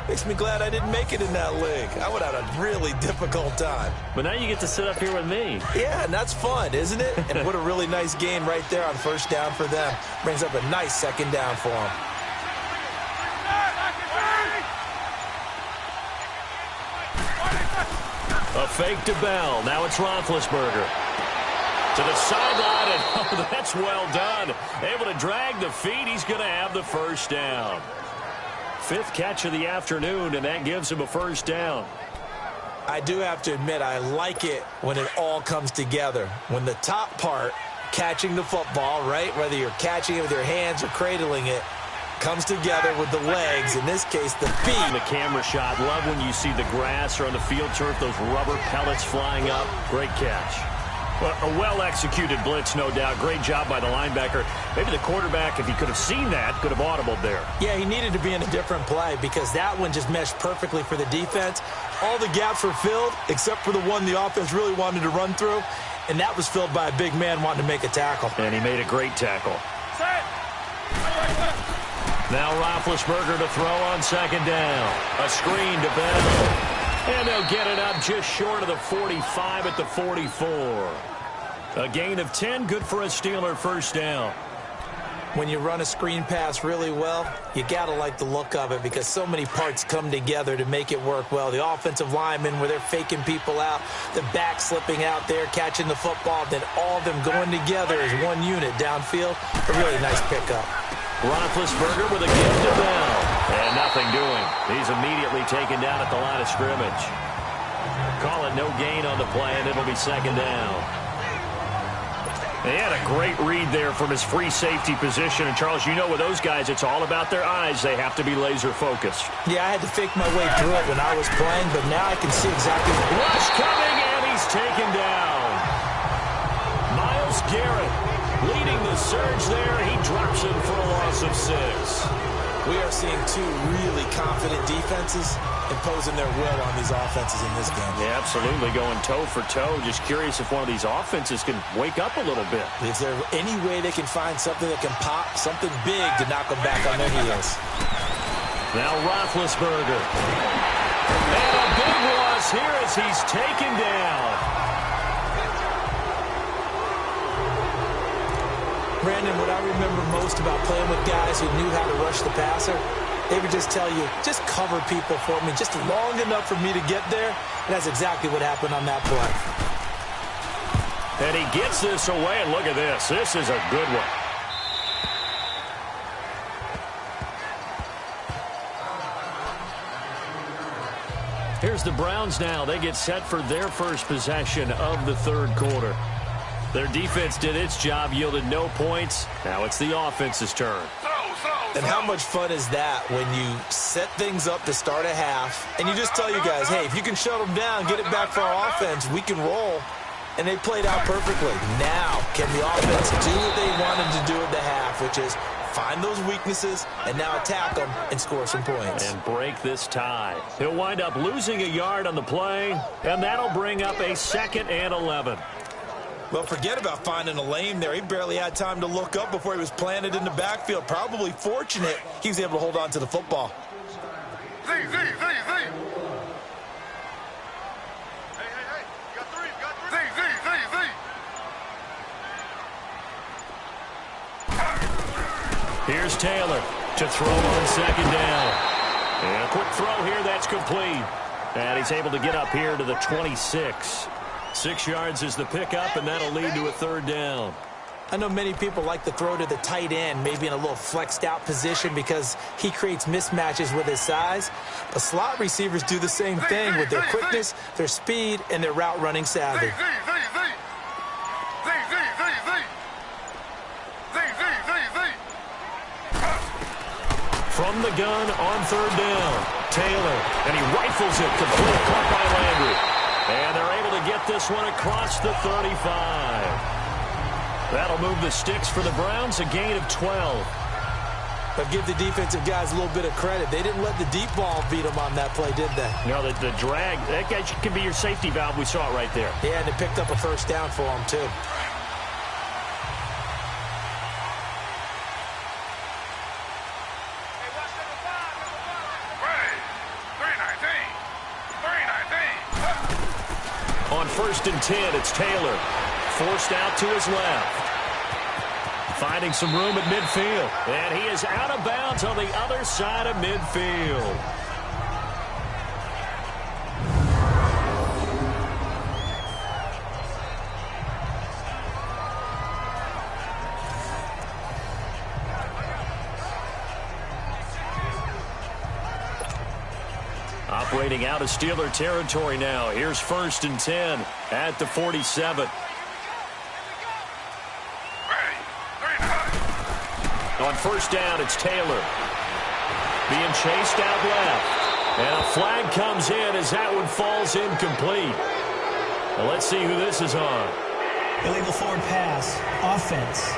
makes me glad I didn't make it in that league. I would have had a really difficult time. But now you get to sit up here with me. Yeah, and that's fun, isn't it? And what a really nice gain right there on first down for them. Brings up a nice second down for them. A fake to Bell. Now it's Roethlisberger. To the sideline, and oh, that's well done. Able to drag the feet. He's going to have the first down. 5th catch of the afternoon, and that gives him a first down. I do have to admit, I like it when it all comes together. When the top part, catching the football, right, whether you're catching it with your hands or cradling it, comes together with the legs, in this case, the feet. The camera shot. Love when you see the grass or on the field turf, those rubber pellets flying up. Great catch. Well, a well-executed blitz, no doubt. Great job by the linebacker. Maybe the quarterback, if he could have seen that, could have audibled there. Yeah, he needed to be in a different play because that one just meshed perfectly for the defense. All the gaps were filled except for the one the offense really wanted to run through, and that was filled by a big man wanting to make a tackle. And he made a great tackle. Now Roethlisberger to throw on second down. A screen to Bell. And they'll get it up just short of the 45 at the 44. A gain of 10, good for a Steeler first down. When you run a screen pass really well, you got to like the look of it because so many parts come together to make it work well. The offensive linemen, where they're faking people out, the back slipping out there, catching the football, then all of them going together as one unit downfield. A really nice pickup. Roethlisberger with a gift of down. And nothing doing. He's immediately taken down at the line of scrimmage. Call it no gain on the play, and it'll be second down. They had a great read there from his free safety position. And, Charles, you know with those guys, it's all about their eyes. They have to be laser-focused. Yeah, I had to fake my way through it when I was playing, but now I can see exactly. Rush coming, and he's taken down. Myles Garrett leading the surge there. He drops it for a loss of 6. We are seeing two really confident defenses imposing their will on these offenses in this game. Yeah, absolutely, going toe for toe. Just curious if one of these offenses can wake up a little bit. Is there any way they can find something that can pop, something big to knock them back on their heels? Now Roethlisberger. And a big loss here as he's taken down. Brandon, what I remember most about playing with guys who knew how to rush the passer, they would just tell you, just cover people for me, just long enough for me to get there. And that's exactly what happened on that play. And he gets this away, and look at this. This is a good one. Here's the Browns now. They get set for their first possession of the third quarter. Their defense did its job, yielded no points. Now it's the offense's turn. And how much fun is that when you set things up to start a half, and you just tell you guys, hey, if you can shut them down, get it back for our offense, we can roll. And they played out perfectly. Now, can the offense do what they wanted to do at the half, which is find those weaknesses and now attack them and score some points. And break this tie. He'll wind up losing a yard on the play, and that'll bring up a 2nd and 11. Well, forget about finding a lane there. He barely had time to look up before he was planted in the backfield. Probably fortunate he was able to hold on to the football. Z. Hey, you got three. Z. Here's Taylor to throw on 2nd down. And a quick throw here, that's complete. And he's able to get up here to the 26. 6 yards is the pickup, and that'll lead to a 3rd down. I know many people like to throw to the tight end, maybe in a little flexed out position because he creates mismatches with his size. But slot receivers do the same thing with their quickness, their speed, and their route running savvy. From the gun on 3rd down, Taylor, and he rifles it, complete, caught by Landry. And they're able to get this one across the 35. That'll move the sticks for the Browns, a gain of 12. But give the defensive guys a little bit of credit. They didn't let the deep ball beat them on that play, did they? No, the drag, that guy can be your safety valve. We saw it right there. Yeah, and they picked up a 1st down for him, too. On 1st and 10, it's Taylor. Forced out to his left. Finding some room at midfield. And he is out of bounds on the other side of midfield. Operating out of Steeler territory now. Here's 1st and 10 at the 47. On 1st down, it's Taylor. Being chased out left. And a flag comes in as that one falls incomplete. Well, let's see who this is on. Illegal forward pass. Offense.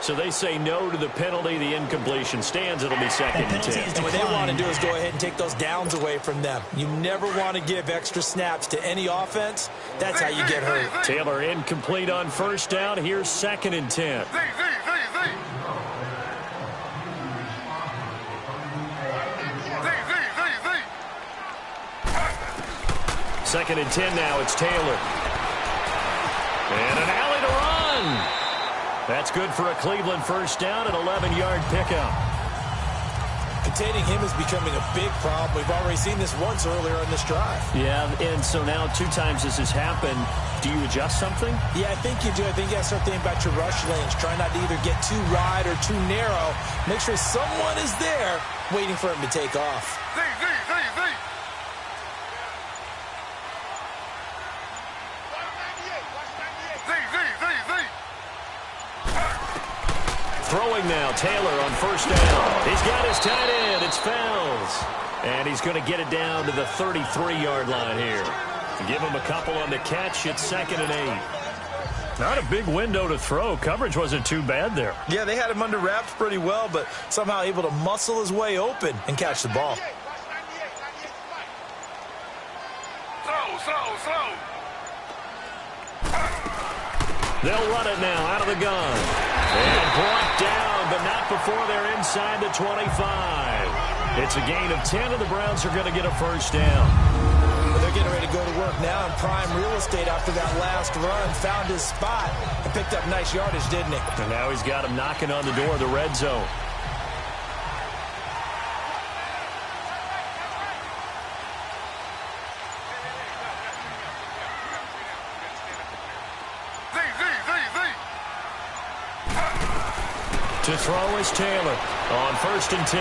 So they say no to the penalty. The incompletion stands. It'll be 2nd and 10. And what they want to do is go ahead and take those downs away from them. You never want to give extra snaps to any offense. That's how you get hurt. Taylor incomplete on 1st down. Here's 2nd and 10. 2nd and 10 now. It's Taylor. And an alley to run. That's good for a Cleveland first down, an 11-yard pickup. Containing him is becoming a big problem. We've already seen this once earlier in this drive. Yeah, and so now 2 times this has happened. Do you adjust something? Yeah, I think you do. I think you got to start thinking about your rush lanes. Try not to either get too wide or too narrow. Make sure someone is there waiting for him to take off. Throwing now, Taylor on first down. He's got his tight end. It's Fells. And he's going to get it down to the 33-yard line here. Give him a couple on the catch. It's 2nd and 8. Not a big window to throw. Coverage wasn't too bad there. Yeah, they had him under wraps pretty well, but somehow able to muscle his way open and catch the ball. Slow. They'll run it now out of the gun. And brought down, but not before they're inside the 25. It's a gain of 10, and the Browns are going to get a first down. Well, they're getting ready to go to work now in prime real estate after that last run. Found his spot and picked up nice yardage, didn't he? And now he's got him knocking on the door of the red zone. To throw is Taylor on 1st and 10.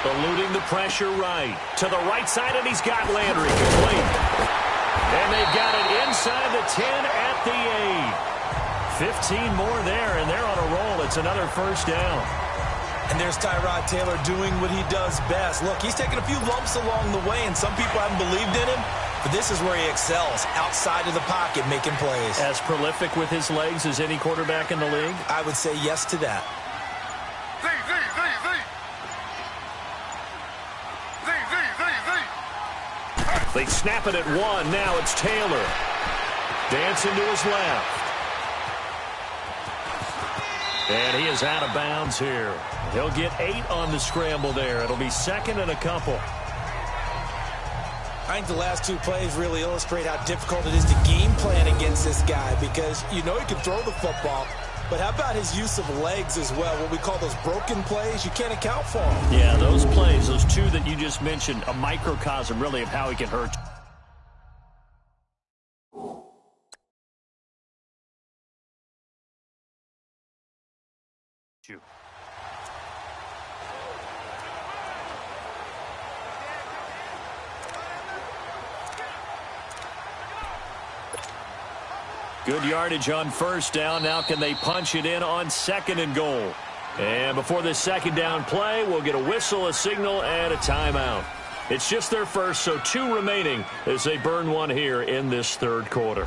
Eluding the pressure right. To the right side, and he's got Landry complete. And they've got it inside the 10 at the 8. 15 more there, and they're on a roll. It's another first down. And there's Tyrod Taylor doing what he does best. Look, he's taken a few lumps along the way, and some people haven't believed in him. But this is where he excels, outside of the pocket, making plays. As prolific with his legs as any quarterback in the league? I would say yes to that. They snap it at 1. Now it's Taylor. Dancing to his left. And he is out of bounds here. He'll get 8 on the scramble there. It'll be 2nd and a couple. I think the last 2 plays really illustrate how difficult it is to game plan against this guy, because you know he can throw the football, but how about his use of legs as well? What we call those broken plays, you can't account for them. Yeah, those plays, those 2 that you just mentioned, a microcosm really of how he can hurt you. Good yardage on first down. Now can they punch it in on 2nd and goal? And before this 2nd down play, we'll get a whistle, a signal, and a timeout. It's just their first, so 2 remaining as they burn 1 here in this 3rd quarter.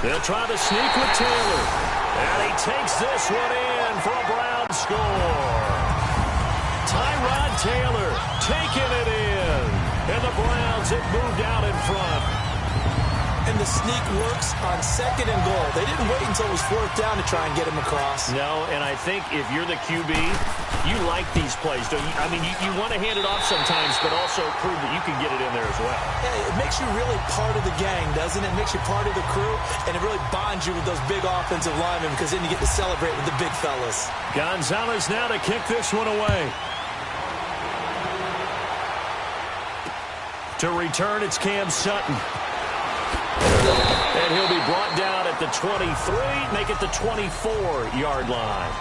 They'll try to sneak with Taylor. And he takes this one in for a Brown score. Tyrod Taylor taking it in. And the Browns have moved out in front. And the sneak works on 2nd and goal. They didn't wait until it was 4th down to try and get him across. No, and I think if you're the QB, you like these plays, don't you? I mean, you want to hand it off sometimes, but also prove that you can get it in there as well. Yeah, it makes you really part of the gang, doesn't it? It makes you part of the crew, and it really bonds you with those big offensive linemen, because then you get to celebrate with the big fellas. Gonzalez now to kick this one away. To return, it's Cam Sutton. And he'll be brought down at the 23, make it the 24-yard line.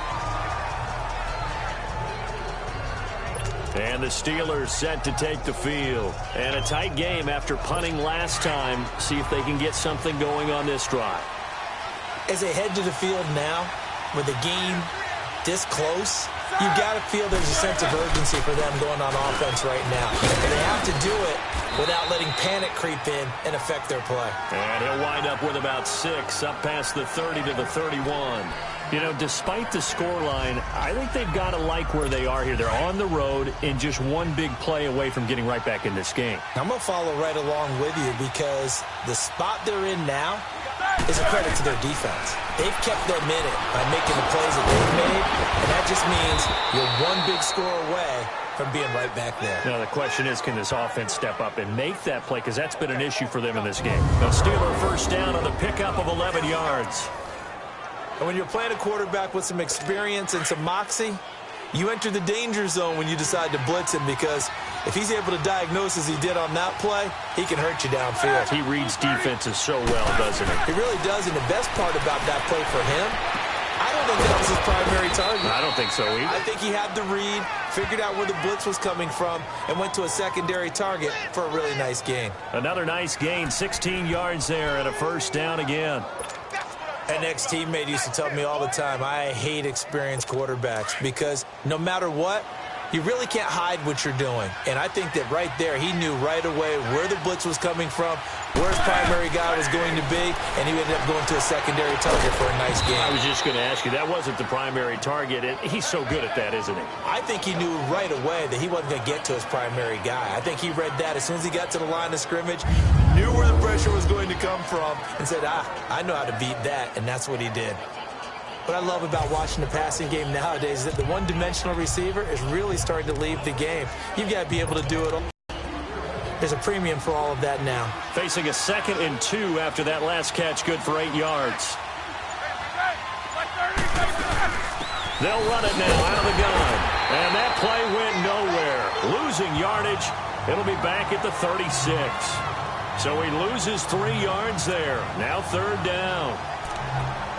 And the Steelers set to take the field. And a tight game after punting last time. See if they can get something going on this drive. As they head to the field now, with the game this close, you've got to feel there's a sense of urgency for them going on offense right now. And they have to do it without letting panic creep in and affect their play. And he'll wind up with about 6, up past the 30 to the 31. You know, despite the scoreline, I think they've got to like where they are here. They're on the road and just one big play away from getting right back in this game. I'm going to follow right along with you because the spot they're in now is a credit to their defense. They've kept them in it by making the plays that they've made, and that just means you're one big score away from being right back there. Now, the question is, can this offense step up and make that play? Because that's been an issue for them in this game. A Steeler first down on the pickup of 11 yards. And when you're playing a quarterback with some experience and some moxie, you enter the danger zone when you decide to blitz him, because if he's able to diagnose as he did on that play, he can hurt you downfield. He reads defenses so well, doesn't he? He really does, and the best part about that play for him, I don't think that was his primary target. I don't think so either. I think he had the read, figured out where the blitz was coming from, and went to a secondary target for a really nice gain. Another nice gain, 16 yards there and a first down again. An ex-teammate used to tell me all the time, I hate experienced quarterbacks because no matter what, you really can't hide what you're doing. And I think that right there, he knew right away where the blitz was coming from, where his primary guy was going to be, and he ended up going to a secondary target for a nice game. I was just going to ask you, that wasn't the primary target, and he's so good at that, isn't he? I think he knew right away that he wasn't going to get to his primary guy. I think he read that as soon as he got to the line of scrimmage, knew where the pressure was going to come from, and said, I know how to beat that, and that's what he did. What I love about watching the passing game nowadays is that the one-dimensional receiver is really starting to leave the game. You've got to be able to do it all. There's a premium for all of that now. Facing a 2nd and 2 after that last catch, good for 8 yards. They'll run it now out of the gun. And that play went nowhere. Losing yardage. It'll be back at the 36. So he loses 3 yards there. Now 3rd down.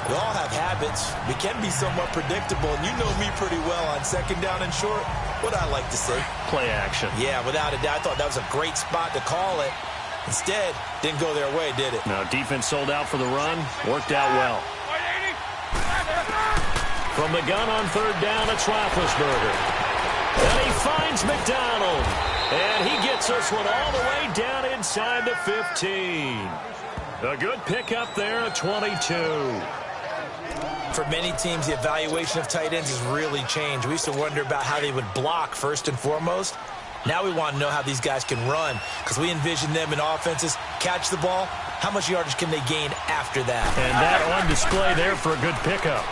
We all have habits. We can be somewhat predictable, and you know me pretty well on 2nd down and short. What I like to see. Play action. Yeah, without a doubt. I thought that was a great spot to call it. Instead, didn't go their way, did it? No, defense sold out for the run. Worked out well. From the gun on 3rd down, it's Roethlisberger. And he finds McDonald. And he gets this one all the way down inside the 15. A good pickup there at 22. For many teams, the evaluation of tight ends has really changed. We used to wonder about how they would block first and foremost. Now we want to know how these guys can run, because we envision them in offenses, catch the ball, how much yardage can they gain after that? And that on display there for a good pickup.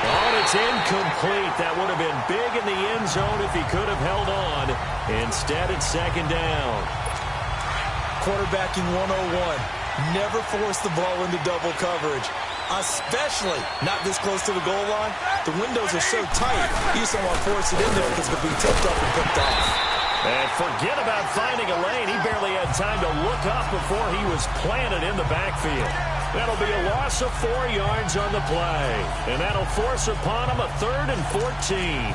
Oh, it's incomplete. That would have been big in the end zone if he could have held on. Instead, it's 2nd down. Quarterbacking 101. Never force the ball into double coverage, especially not this close to the goal line. The windows are so tight, you just don't want to force it in there because it could be tipped up and picked off. And forget about finding a lane. He barely had time to look up before he was planted in the backfield. That'll be a loss of 4 yards on the play. And that'll force upon him a 3rd and 14.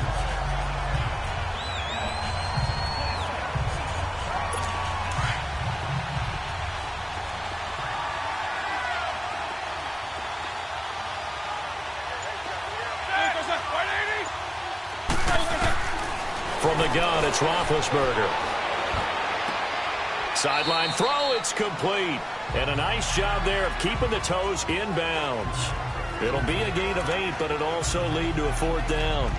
From the gun, it's Roethlisberger. Sideline throw, it's complete. And a nice job there of keeping the toes inbounds. It'll be a gain of 8, but it'll also lead to a 4th down.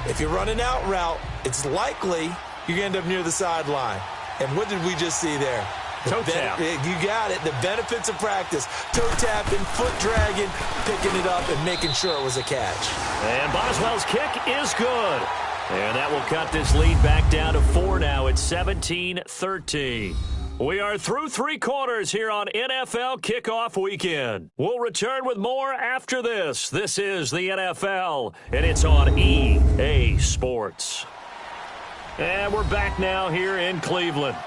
If you're running out route, it's likely you're going to end up near the sideline. And what did we just see there? Toe tap. You got it. The benefits of practice. Toe tapping, foot dragging, picking it up, and making sure it was a catch. And Boswell's kick is good. And that will cut this lead back down to 4 now. It's 17-13. We are through 3 quarters here on NFL Kickoff Weekend. We'll return with more after this. This is the NFL, and it's on EA Sports. And we're back now here in Cleveland.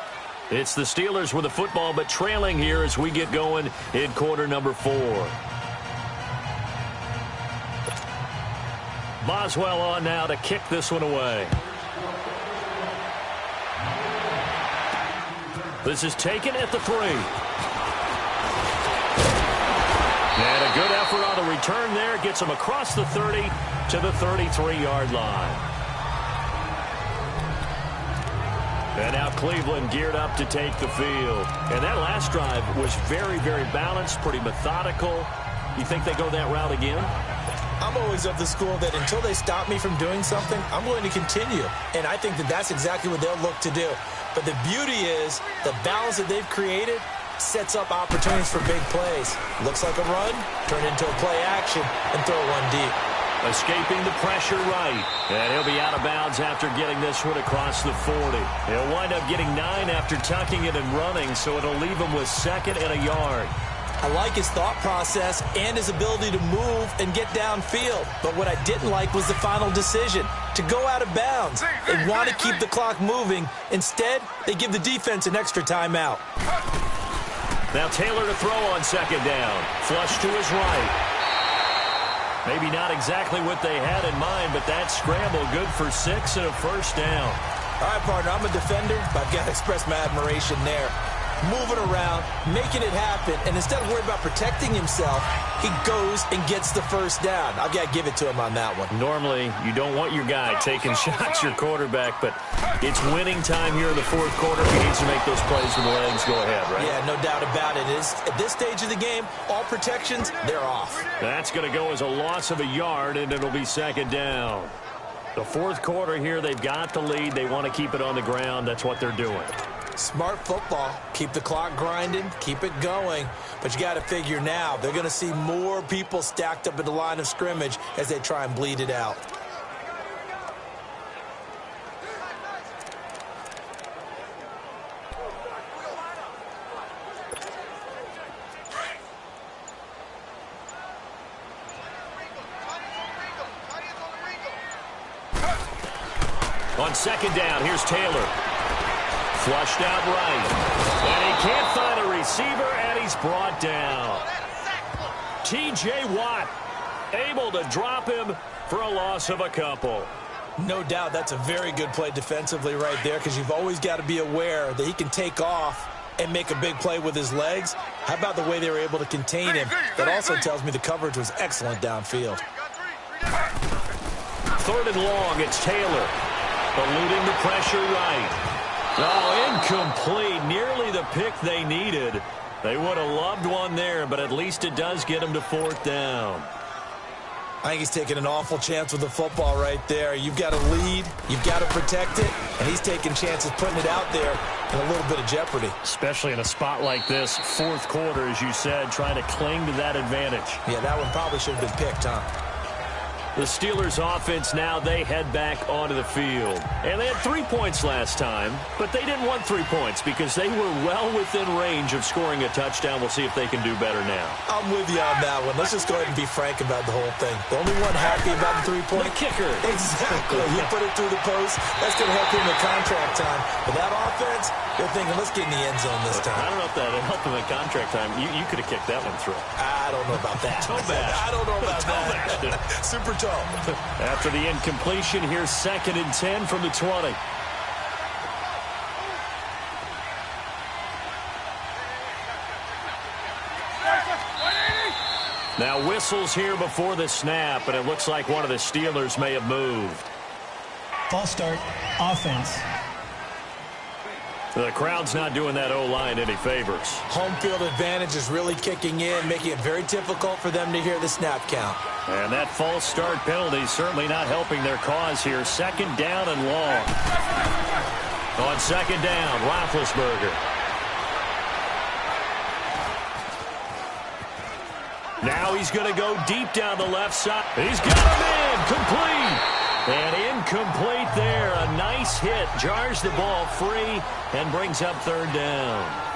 It's the Steelers with the football, but trailing here as we get going in quarter number 4. Boswell on now to kick this one away. This is taken at the 3. And a good effort on the return there. Gets him across the 30 to the 33-yard line. And now Cleveland geared up to take the field. And that last drive was very, very balanced, pretty methodical. You think they go that route again? I'm always of the school that until they stop me from doing something, I'm going to continue. And I think that that's exactly what they'll look to do. But the beauty is the balance that they've created sets up opportunities for big plays. Looks like a run, turn into a play action, and throw one deep. Escaping the pressure right. And he'll be out of bounds after getting this one across the 40. He'll wind up getting 9 after tucking it and running, so it'll leave him with 2nd and a yard. I like his thought process and his ability to move and get downfield. But what I didn't like was the final decision, to go out of bounds. They want to keep the clock moving. Instead, they give the defense an extra timeout. Now Taylor to throw on 2nd down. Flush to his right. Maybe not exactly what they had in mind, but that scramble good for 6 and a first down. All right, partner, I'm a defender, but I've got to express my admiration there. Moving around, making it happen, and instead of worrying about protecting himself, he goes and gets the first down. I've got to give it to him on that one. Normally, you don't want your guy taking shots, your quarterback, but it's winning time here in the 4th quarter. He needs to make those plays with the legs. Go ahead, right? Yeah, no doubt about it. At this stage of the game, all protections, they're off. That's going to go as a loss of a yard, and it'll be 2nd down. The 4th quarter here, they've got the lead. They want to keep it on the ground. That's what they're doing. Smart football. Keep the clock grinding. Keep it going. But you got to figure now, they're going to see more people stacked up at the line of scrimmage as they try and bleed it out. On 2nd down, here's Taylor. Flushed out right. And he can't find a receiver, and he's brought down. T.J. Watt able to drop him for a loss of a couple. No doubt that's a very good play defensively right there, because you've always got to be aware that he can take off and make a big play with his legs. How about the way they were able to contain him? That also tells me the coverage was excellent downfield. 3rd and long, it's Taylor. Eluding the pressure right. Oh, incomplete. Nearly the pick they needed. They would have loved one there, but at least it does get them to 4th down. I think he's taking an awful chance with the football right there. You've got to lead, you've got to protect it, and he's taking chances putting it out there in a little bit of jeopardy. Especially in a spot like this, 4th quarter, as you said, trying to cling to that advantage. Yeah, that one probably should have been picked, huh? The Steelers offense now, they head back onto the field. And they had 3 points last time, but they didn't want 3 points because they were well within range of scoring a touchdown. We'll see if they can do better now. I'm with you on that one. Let's just go ahead and be frank about the whole thing. The only one happy about the 3-point. The kicker. Exactly. He put it through the post. That's going to help him in contract time. But that offense, they're thinking, let's get in the end zone this time. I don't know if that helped him in contract time. You could have kicked that one through. I don't know about that. Toe bash. I don't know about that. Super toe. After the incompletion, here's 2nd and 10 from the 20. Now whistles here before the snap, and it looks like one of the Steelers may have moved. False start, offense. The crowd's not doing that O-line any favors. Home field advantage is really kicking in, making it very difficult for them to hear the snap count. And that false start penalty certainly not helping their cause here. 2nd down and long. On 2nd down, Roethlisberger. Now he's going to go deep down the left side. He's got him in. Complete. And incomplete there. A nice hit. Jars the ball free and brings up 3rd down.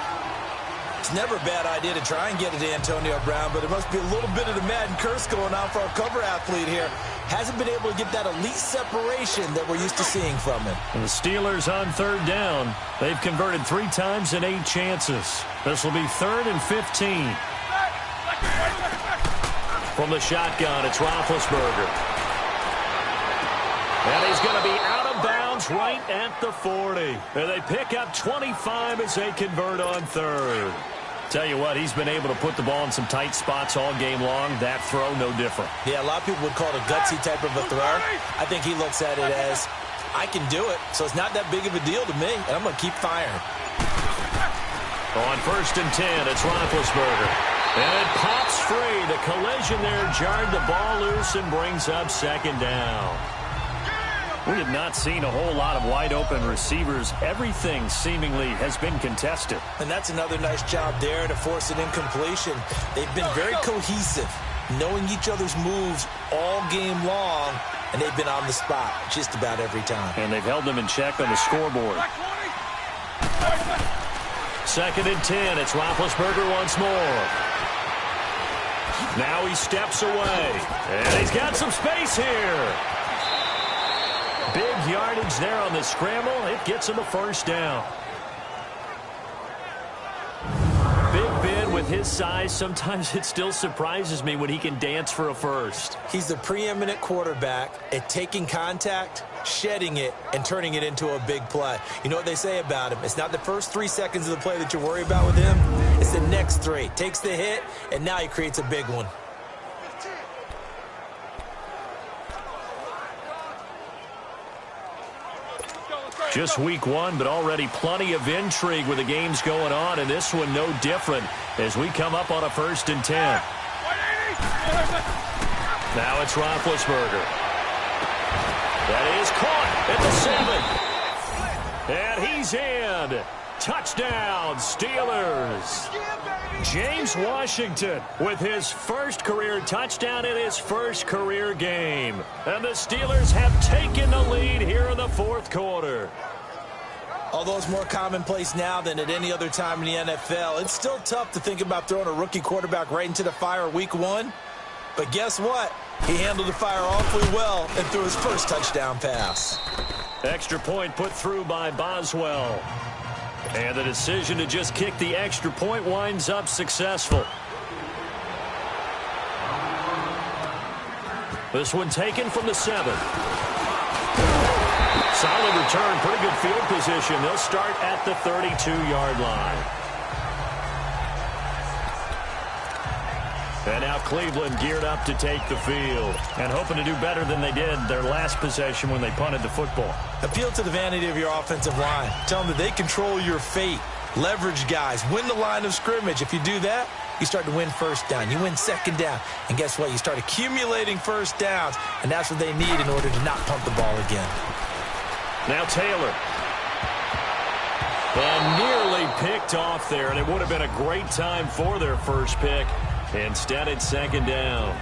It's never a bad idea to try and get it to Antonio Brown, but it must be a little bit of the Madden curse going on for our cover athlete here. Hasn't been able to get that elite separation that we're used to seeing from him. And the Steelers on 3rd down. They've converted 3 times in 8 chances. This will be 3rd and 15. From the shotgun, it's Roethlisberger. And he's going to be out of bounds right at the 40. And they pick up 25 as they convert on 3rd. Tell you what, he's been able to put the ball in some tight spots all game long. That throw, no different. Yeah, a lot of people would call it a gutsy type of a throw. I think he looks at it as, I can do it, so it's not that big of a deal to me, and I'm going to keep firing. On 1st and 10, it's Roethlisberger. And it pops free. The collision there jarred the ball loose and brings up 2nd down. We have not seen a whole lot of wide-open receivers. Everything seemingly has been contested. And that's another nice job there to force an incompletion. They've been very cohesive, knowing each other's moves all game long, and they've been on the spot just about every time. And they've held them in check on the scoreboard. 2nd and 10. It's Roethlisberger once more. Now he steps away. And he's got some space here. Big yardage there on the scramble. It gets him a 1st down. Big Ben with his size, sometimes it still surprises me when he can dance for a first. He's the preeminent quarterback at taking contact, shedding it, and turning it into a big play. You know what they say about him? It's not the first 3 seconds of the play that you worry about with him. It's the next 3. Takes the hit, and now he creates a big one. Just week 1, but already plenty of intrigue with the games going on, and this one no different as we come up on a 1st and 10. Now it's Roethlisberger. That is caught at the 7. And he's in. Touchdown, Steelers. James Washington with his first career touchdown in his first career game. And the Steelers have taken the lead here in the 4th quarter. Although it's more commonplace now than at any other time in the NFL, it's still tough to think about throwing a rookie quarterback right into the fire week 1. But guess what? He handled the fire awfully well and threw his first touchdown pass. Extra point put through by Boswell. And the decision to just kick the extra point winds up successful. This one taken from the 7. Solid return, pretty good field position. They'll start at the 32-yard line. And now Cleveland geared up to take the field and hoping to do better than they did their last possession when they punted the football. Appeal to the vanity of your offensive line. Tell them that they control your fate. Leverage guys. Win the line of scrimmage. If you do that, you start to win 1st down. You win 2nd down. And guess what? You start accumulating 1st downs, and that's what they need in order to not punt the ball again. Now Taylor. And nearly picked off there, and it would have been a great time for their first pick. Instead, it's 2nd down.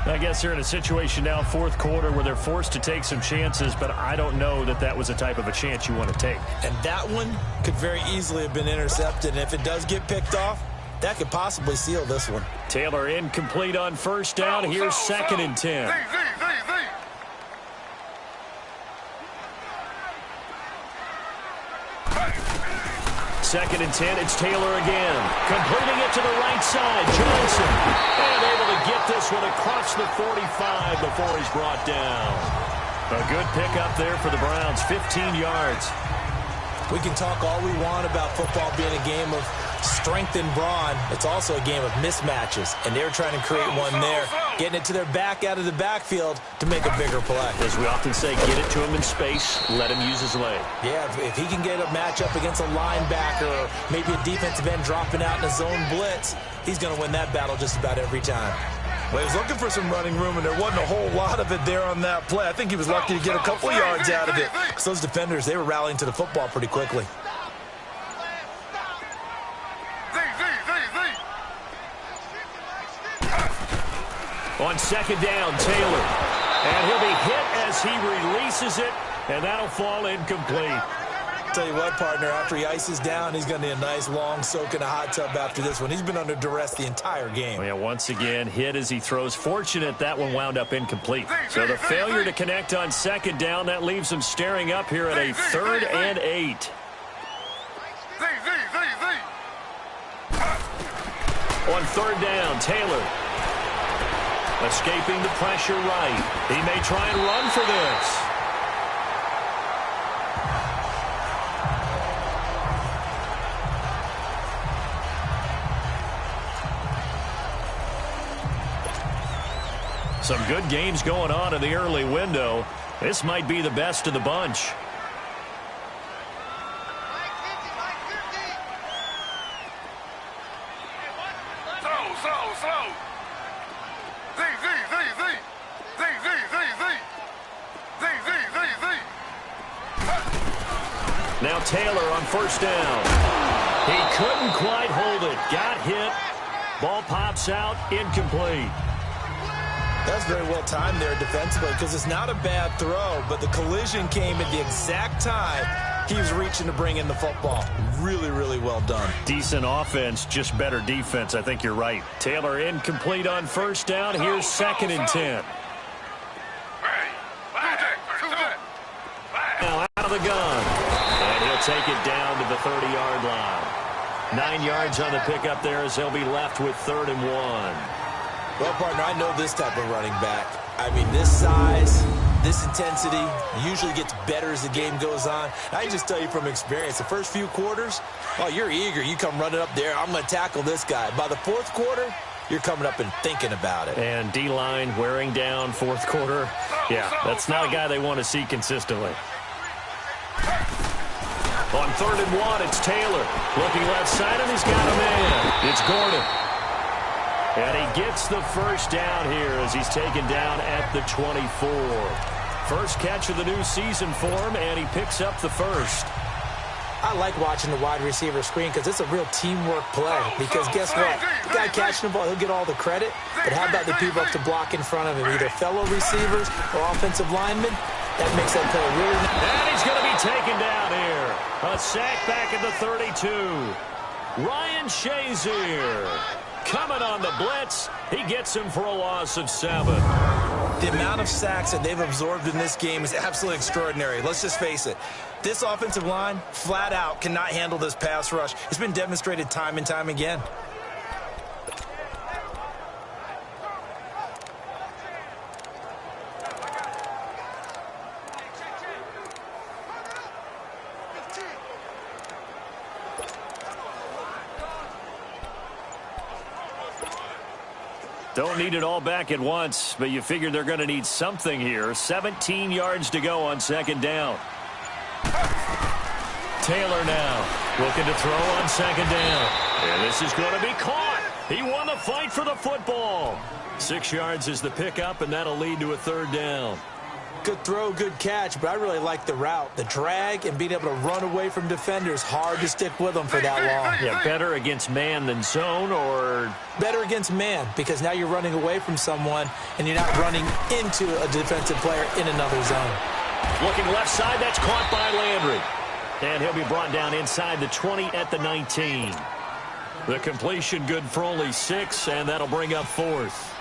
I guess they're in a situation now, 4th quarter, where they're forced to take some chances, but I don't know that that was the type of a chance you want to take. And that one could very easily have been intercepted, and if it does get picked off, that could possibly seal this one. Taylor incomplete on 1st down. Here's 2nd and 10. 2nd and 10, it's Taylor again. Completing it to the right side, Johnson. And able to get this one across the 45 before he's brought down. A good pickup there for the Browns, 15 yards. We can talk all we want about football being a game of strength and brawn. It's also a game of mismatches, and they're trying to create one there, getting it to their back out of the backfield to make a bigger play. As we often say, get it to him in space, let him use his leg. Yeah, if he can get a matchup against a linebacker or maybe a defensive end dropping out in a zone blitz, he's going to win that battle just about every time. Well, he was looking for some running room, and there wasn't a whole lot of it there on that play. I think he was lucky to get a couple yards out of it. Because those defenders, they were rallying to the football pretty quickly. On 2nd down, Taylor. And he'll be hit as he releases it, and that'll fall incomplete. Tell you what, partner, after he ices down, he's going to need a nice long soak in a hot tub after this one. He's been under duress the entire game. Well, yeah, once again, hit as he throws. Fortunate that one wound up incomplete. So the failure to connect on 2nd down, that leaves him staring up here at a 3rd and 8. On 3rd down, Taylor. Escaping the pressure right. He may try and run for this. Some good games going on in the early window. This might be the best of the bunch. Slow. Z. Now Taylor on first down. He couldn't quite hold it. Got hit. Ball pops out. Incomplete. That's very well timed there defensively because it's not a bad throw, but the collision came at the exact time he was reaching to bring in the football. Really, really well done. Decent offense, just better defense. I think you're right. Taylor incomplete on first down. Here's 2nd and 10. Now out of the gun. And he'll take it down to the 30-yard line. 9 yards on the pickup there as they'll be left with 3rd and 1. Well, partner, I know this type of running back. I mean, this size, this intensity usually gets better as the game goes on. I can just tell you from experience, the first few quarters, oh, you're eager. You come running up there, I'm going to tackle this guy. By the 4th quarter, you're coming up and thinking about it. And D-line wearing down 4th quarter. Yeah, that's not a guy they want to see consistently. On 3rd and 1, it's Taylor. Looking left side, and he's got a man. It's Gordon. And he gets the first down here as he's taken down at the 24. First catch of the new season for him, and he picks up the first. I like watching the wide receiver screen because it's a real teamwork play. Because guess what? The guy catching the ball, he'll get all the credit. But how about the people up to block in front of him? Either fellow receivers or offensive linemen. That makes that play really nice. And he's going to be taken down here. A sack back at the 32. Ryan Shazier coming on the blitz. He gets him for a loss of 7. The amount of sacks that they've absorbed in this game is absolutely extraordinary. Let's just face it. This offensive line, flat out, cannot handle this pass rush. It's been demonstrated time and time again. Don't need it all back at once, but you figure they're going to need something here. 17 yards to go on 2nd down. Taylor now looking to throw on 2nd down. And this is going to be caught. He won the fight for the football. 6 yards is the pickup, and that'll lead to a 3rd down. Good throw, good catch, but I really like the route. The drag and being able to run away from defenders, hard to stick with them for that long. Yeah, better against man than zone, or? Better against man, because now you're running away from someone and you're not running into a defensive player in another zone. Looking left side, that's caught by Landry. And he'll be brought down inside the 20 at the 19. The completion good for only 6, and that'll bring up 4th.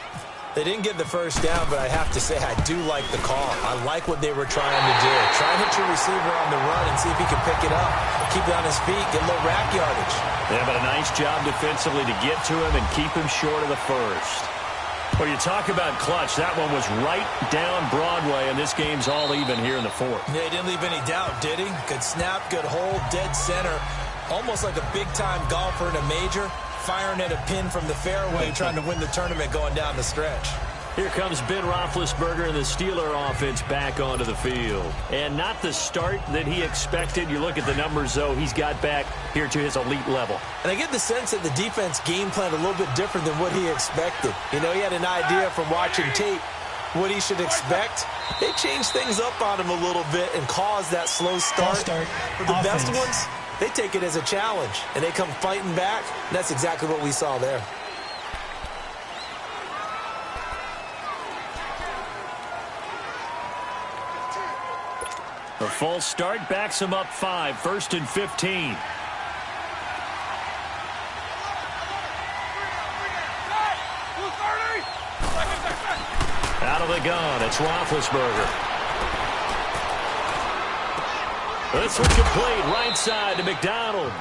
They didn't get the first down, but I have to say I do like the call. I like what they were trying to do. Try and hit your receiver on the run and see if he can pick it up, keep it on his feet, get a little rack yardage. Yeah, but a nice job defensively to get to him and keep him short of the first. Well, you talk about clutch. That one was right down Broadway, and this game's all even here in the 4th. Yeah, he didn't leave any doubt, did he? Good snap, good hold, dead center. Almost like a big-time golfer in a major, firing at a pin from the fairway, trying to win the tournament going down the stretch. Here comes Ben Roethlisberger and the Steeler offense back onto the field. And not the start that he expected. You look at the numbers, though, he's got back here to his elite level. And I get the sense that the defense game planned a little bit different than what he expected. You know, he had an idea from watching tape what he should expect. They changed things up on him a little bit and caused that slow start. But the best ones, they take it as a challenge, and they come fighting back. And that's exactly what we saw there. A full start backs him up 5, 1st and 15. Out of the gun, it's Roethlisberger. This one complete, right side to McDonald.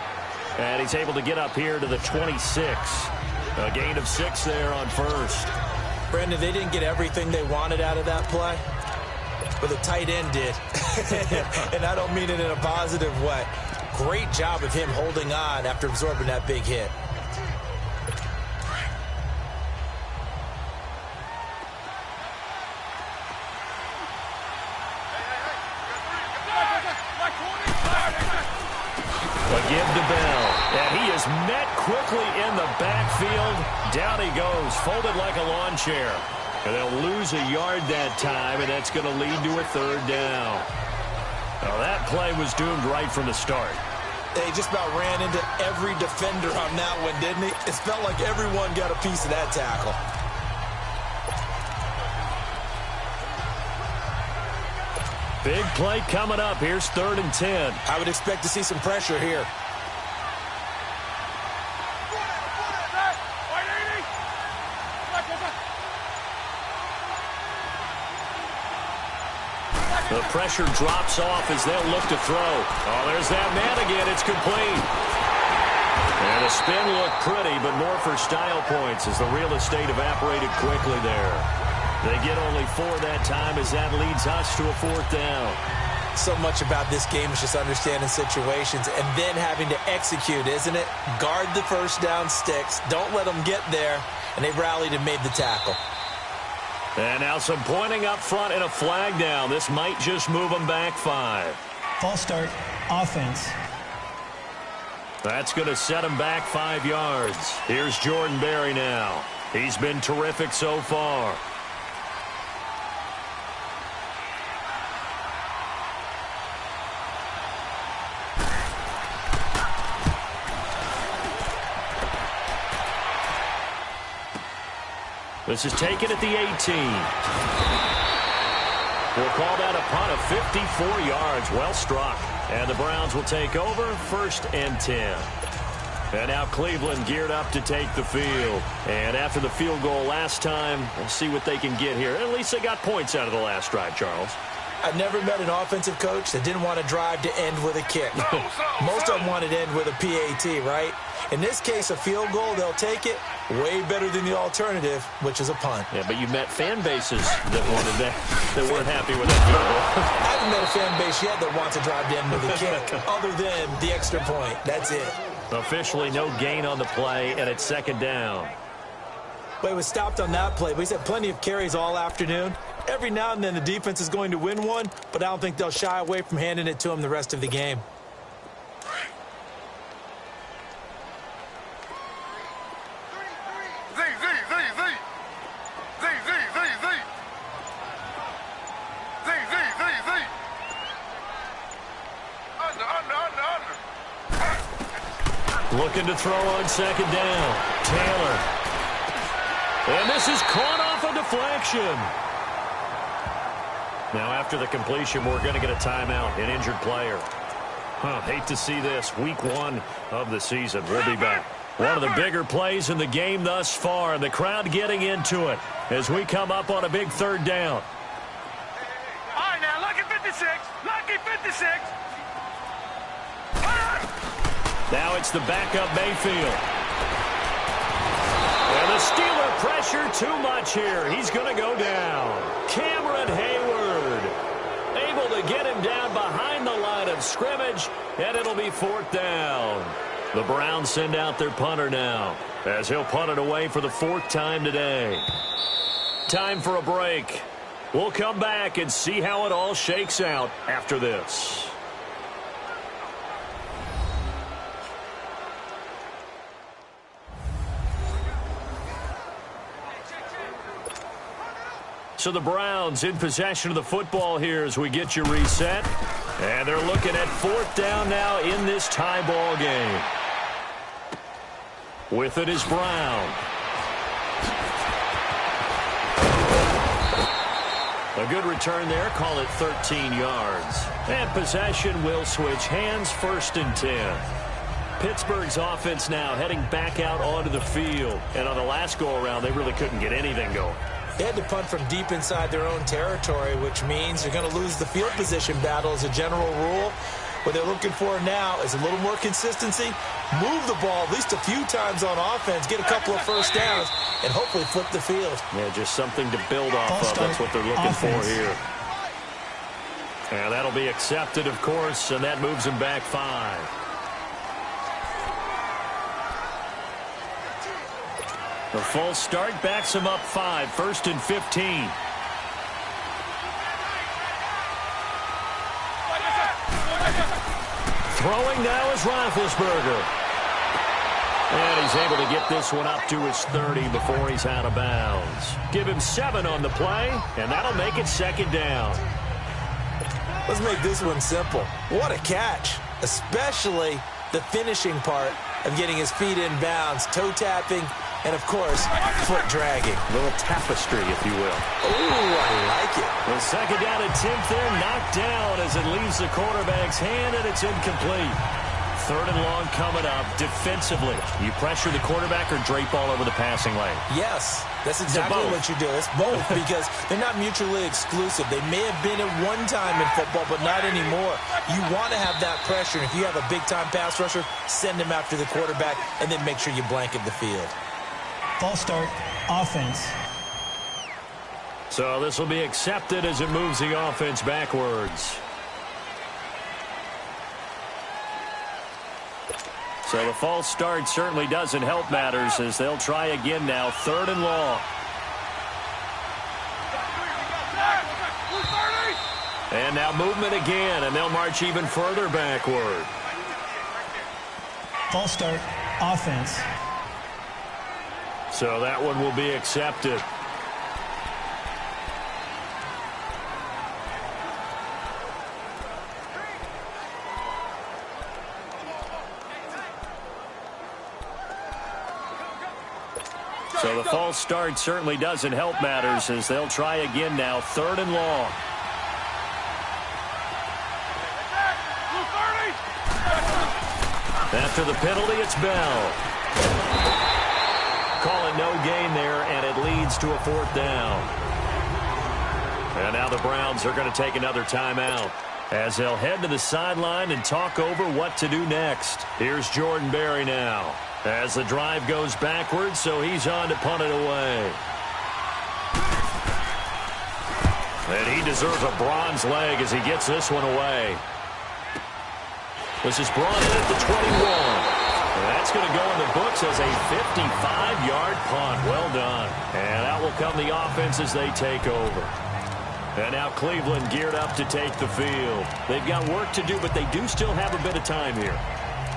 And he's able to get up here to the 26. A gain of 6 there on first. Brandon, they didn't get everything they wanted out of that play, but the tight end did. And I don't mean it in a positive way. Great job of him holding on after absorbing that big hit. give to Bell. And he is met quickly in the backfield. Down he goes, folded like a lawn chair. And they'll lose a yard that time, and that's going to lead to a third down. Now, that play was doomed right from the start. They just about ran into every defender on that one, didn't he? It felt like everyone got a piece of that tackle. Big play coming up. Here's 3rd and 10. I would expect to see some pressure here. The pressure drops off as they'll look to throw. Oh, there's that man again. It's complete. And the spin looked pretty, but more for style points as the real estate evaporated quickly there. They get only 4 that time as that leads us to a 4th down. So much about this game is just understanding situations and then having to execute, isn't it? Guard the first down sticks. Don't let them get there. And they rallied and made the tackle. And now some pointing up front and a flag down. This might just move them back 5. False start, offense. That's going to set him back 5 yards. Here's Jordan Berry now. He's been terrific so far. This is taken at the 18. We'll call that a punt of 54 yards. Well struck. And the Browns will take over 1st and 10. And now Cleveland geared up to take the field. And after the field goal last time, we'll see what they can get here. At least they got points out of the last drive, Charles. I've never met an offensive coach that didn't want to drive to end with a kick. Most of them want to end with a PAT, right? In this case, a field goal, they'll take it. Way better than the alternative, which is a punt. Yeah, but you met fan bases that wanted that, that weren't happy with that field goal. I haven't met a fan base yet that wants to drive to end with a kick, other than the extra point. That's it. Officially no gain on the play, and it's 2nd down. But it was stopped on that play. We've had plenty of carries all afternoon. Every now and then the defense is going to win one, but I don't think they'll shy away from handing it to them the rest of the game. Looking to throw on 2nd down. Taylor. And this is caught off a deflection. Now, after the completion, we're going to get a timeout, an injured player. Hate to see this. Week 1 of the season. We'll be back. One of the bigger plays in the game thus far, and the crowd getting into it as we come up on a big 3rd down. All right, now, lucky 56. Lucky 56. Now it's the backup Mayfield. And the Steeler pressure too much here. He's going to go down. Cameron Hayward able to get him down behind the line of scrimmage, and it'll be 4th down. The Browns send out their punter now as he'll punt it away for the 4th time today. Time for a break. We'll come back and see how it all shakes out after this. So the Browns in possession of the football here as we get you reset. And they're looking at 4th down now in this tie ball game. With it is Brown. A good return there. Call it 13 yards. And possession will switch hands. 1st and 10. Pittsburgh's offense now heading back out onto the field. And on the last go-around, they really couldn't get anything going. They had to punt from deep inside their own territory, which means they're going to lose the field position battle as a general rule. What they're looking for now is a little more consistency, move the ball at least a few times on offense, get a couple of 1st downs, and hopefully flip the field. Yeah, just something to build off of. That's what they're looking for here. And that'll be accepted, of course, and that moves them back 5. The false start backs him up 5. 1st and 15. Throwing now is Roethlisberger. And he's able to get this one up to his 30 before he's out of bounds. Give him 7 on the play, and that'll make it second down. Let's make this one simple. What a catch, especially the finishing part of getting his feet in bounds, toe tapping, and of course, foot dragging. A little tapestry, if you will. Ooh, I like it. The second down attempt there knocked down as it leaves the quarterback's hand, and it's incomplete. Third and long coming up defensively. You pressure the quarterback or drape all over the passing lane? Yes, that's exactly what you do. It's both because they're not mutually exclusive. They may have been at one time in football, but not anymore. You want to have that pressure. And if you have a big-time pass rusher, send him after the quarterback and then make sure you blanket the field. False start, offense. So this will be accepted as it moves the offense backwards. So the false start certainly doesn't help matters as they'll try again now. Third and long. And now movement again, and they'll march even further backward. False start, offense. So that one will be accepted. So the false start certainly doesn't help matters as they'll try again now. Third and long. After the penalty, it's Bell. Call it no gain there, and it leads to a fourth down. And now the Browns are going to take another timeout as they'll head to the sideline and talk over what to do next. Here's Jordan Berry now as the drive goes backwards, so he's on to punt it away. And he deserves a bronze leg as he gets this one away. This is brought in at the 21. And that's going to go in the books as a 55-yard punt. Well done. And out will come the offense as they take over. And now Cleveland geared up to take the field. They've got work to do, but they do still have a bit of time here.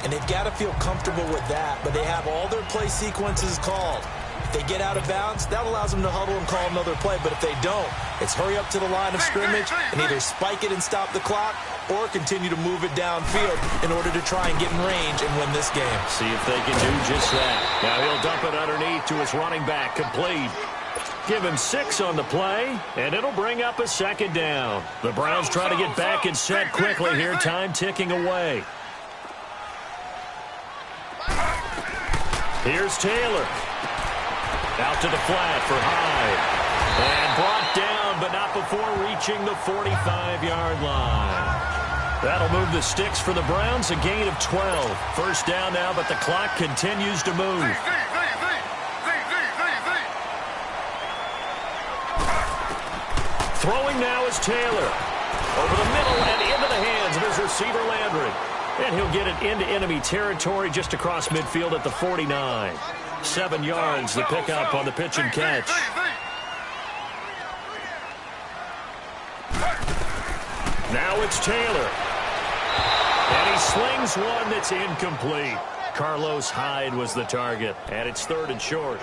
And they've got to feel comfortable with that, but they have all their play sequences called. If they get out of bounds, that allows them to huddle and call another play. But if they don't, it's hurry up to the line of scrimmage and either spike it and stop the clock or continue to move it downfield in order to try and get in range and win this game. See if they can do just that. Now he'll dump it underneath to his running back, complete. Give him 6 on the play, and it'll bring up a second down. The Browns try to get back and set quickly here, time ticking away. Here's Taylor. Out to the flat for Hyde. And brought down, but not before reaching the 45-yard line. That'll move the sticks for the Browns, a gain of 12. First down now, but the clock continues to move. Throwing now is Taylor. Over the middle and into the hands of his receiver, Landry. And he'll get it into enemy territory just across midfield at the 49. 7 yards to pick up on the pitch and catch. Now it's Taylor. And he slings one that's incomplete. Carlos Hyde was the target, and it's 3rd and short.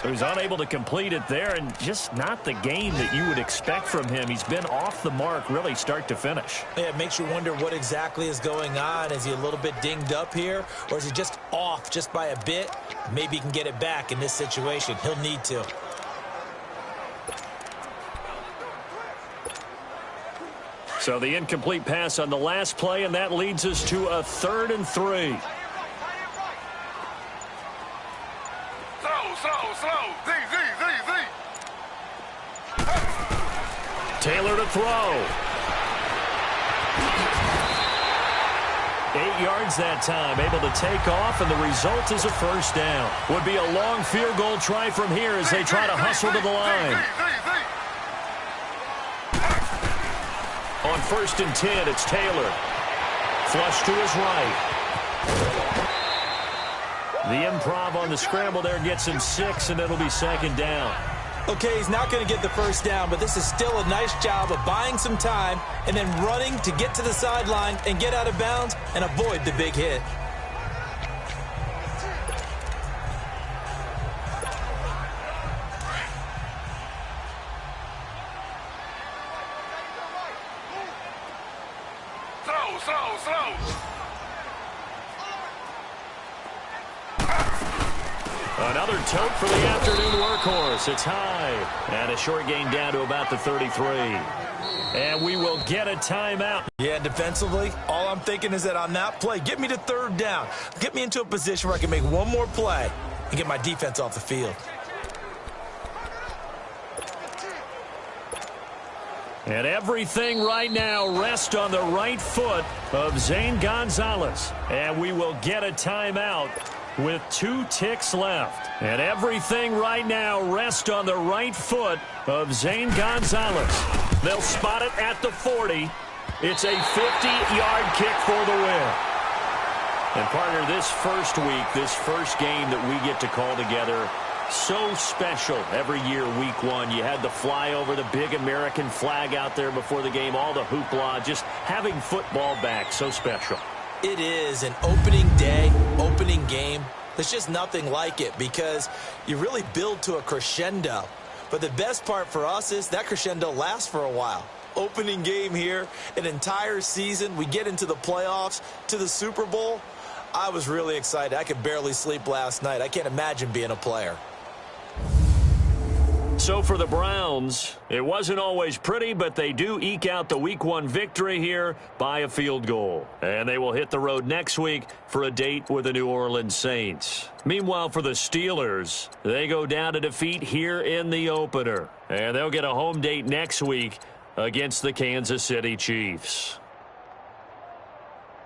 So he's unable to complete it there, and just not the game that you would expect from him. He's been off the mark really start to finish. Yeah, it makes you wonder what exactly is going on. Is he a little bit dinged up here, or is he just off just by a bit? Maybe he can get it back in this situation. He'll need to. So the incomplete pass on the last play, and that leads us to a 3rd and 3. Taylor to throw. 8 yards that time, able to take off, and the result is a first down. Would be a long field goal try from here as they try to hustle to the line. On 1st and 10, it's Taylor. Flush to his right. The improv on the scramble there gets him 6, and it'll be second down. Okay, he's not going to get the first down, but this is still a nice job of buying some time and then running to get to the sideline and get out of bounds and avoid the big hit. Slow. Another tote for the afternoon workhorse. It's high. And a short gain down to about the 33. And we will get a timeout. Yeah, defensively, all I'm thinking is that on that play, get me to third down. Get me into a position where I can make one more play and get my defense off the field. And everything right now rests on the right foot of Zane Gonzalez. And we will get a timeout with 2 ticks left. And everything right now rests on the right foot of Zane Gonzalez. They'll spot it at the 40. It's a 50-yard kick for the win. And partner, this first week, this first game that we get to call together, so special every year, week 1. You had the flyover, the big American flag out there before the game, all the hoopla, just having football back, so special. It is an opening day, opening game. There's just nothing like it because you really build to a crescendo. But the best part for us is that crescendo lasts for a while. Opening game here, an entire season. We get into the playoffs, to the Super Bowl. I was really excited. I could barely sleep last night. I can't imagine being a player. So for the Browns, it wasn't always pretty, but they do eke out the Week 1 victory here by a field goal. And they will hit the road next week for a date with the New Orleans Saints. Meanwhile, for the Steelers, they go down to defeat here in the opener. And they'll get a home date next week against the Kansas City Chiefs.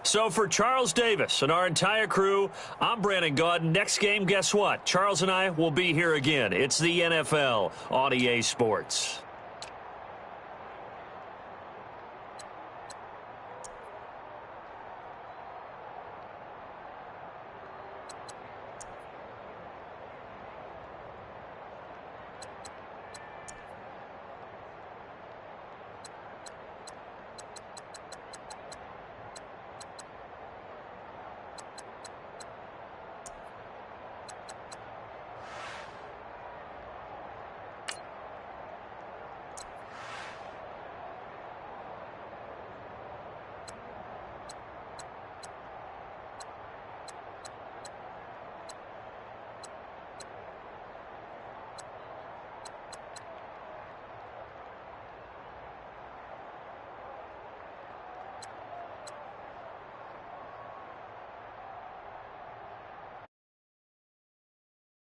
So for Charles Davis and our entire crew, I'm Brandon Gaudin. Next game, guess what? Charles and I will be here again. It's the NFL on EA Sports.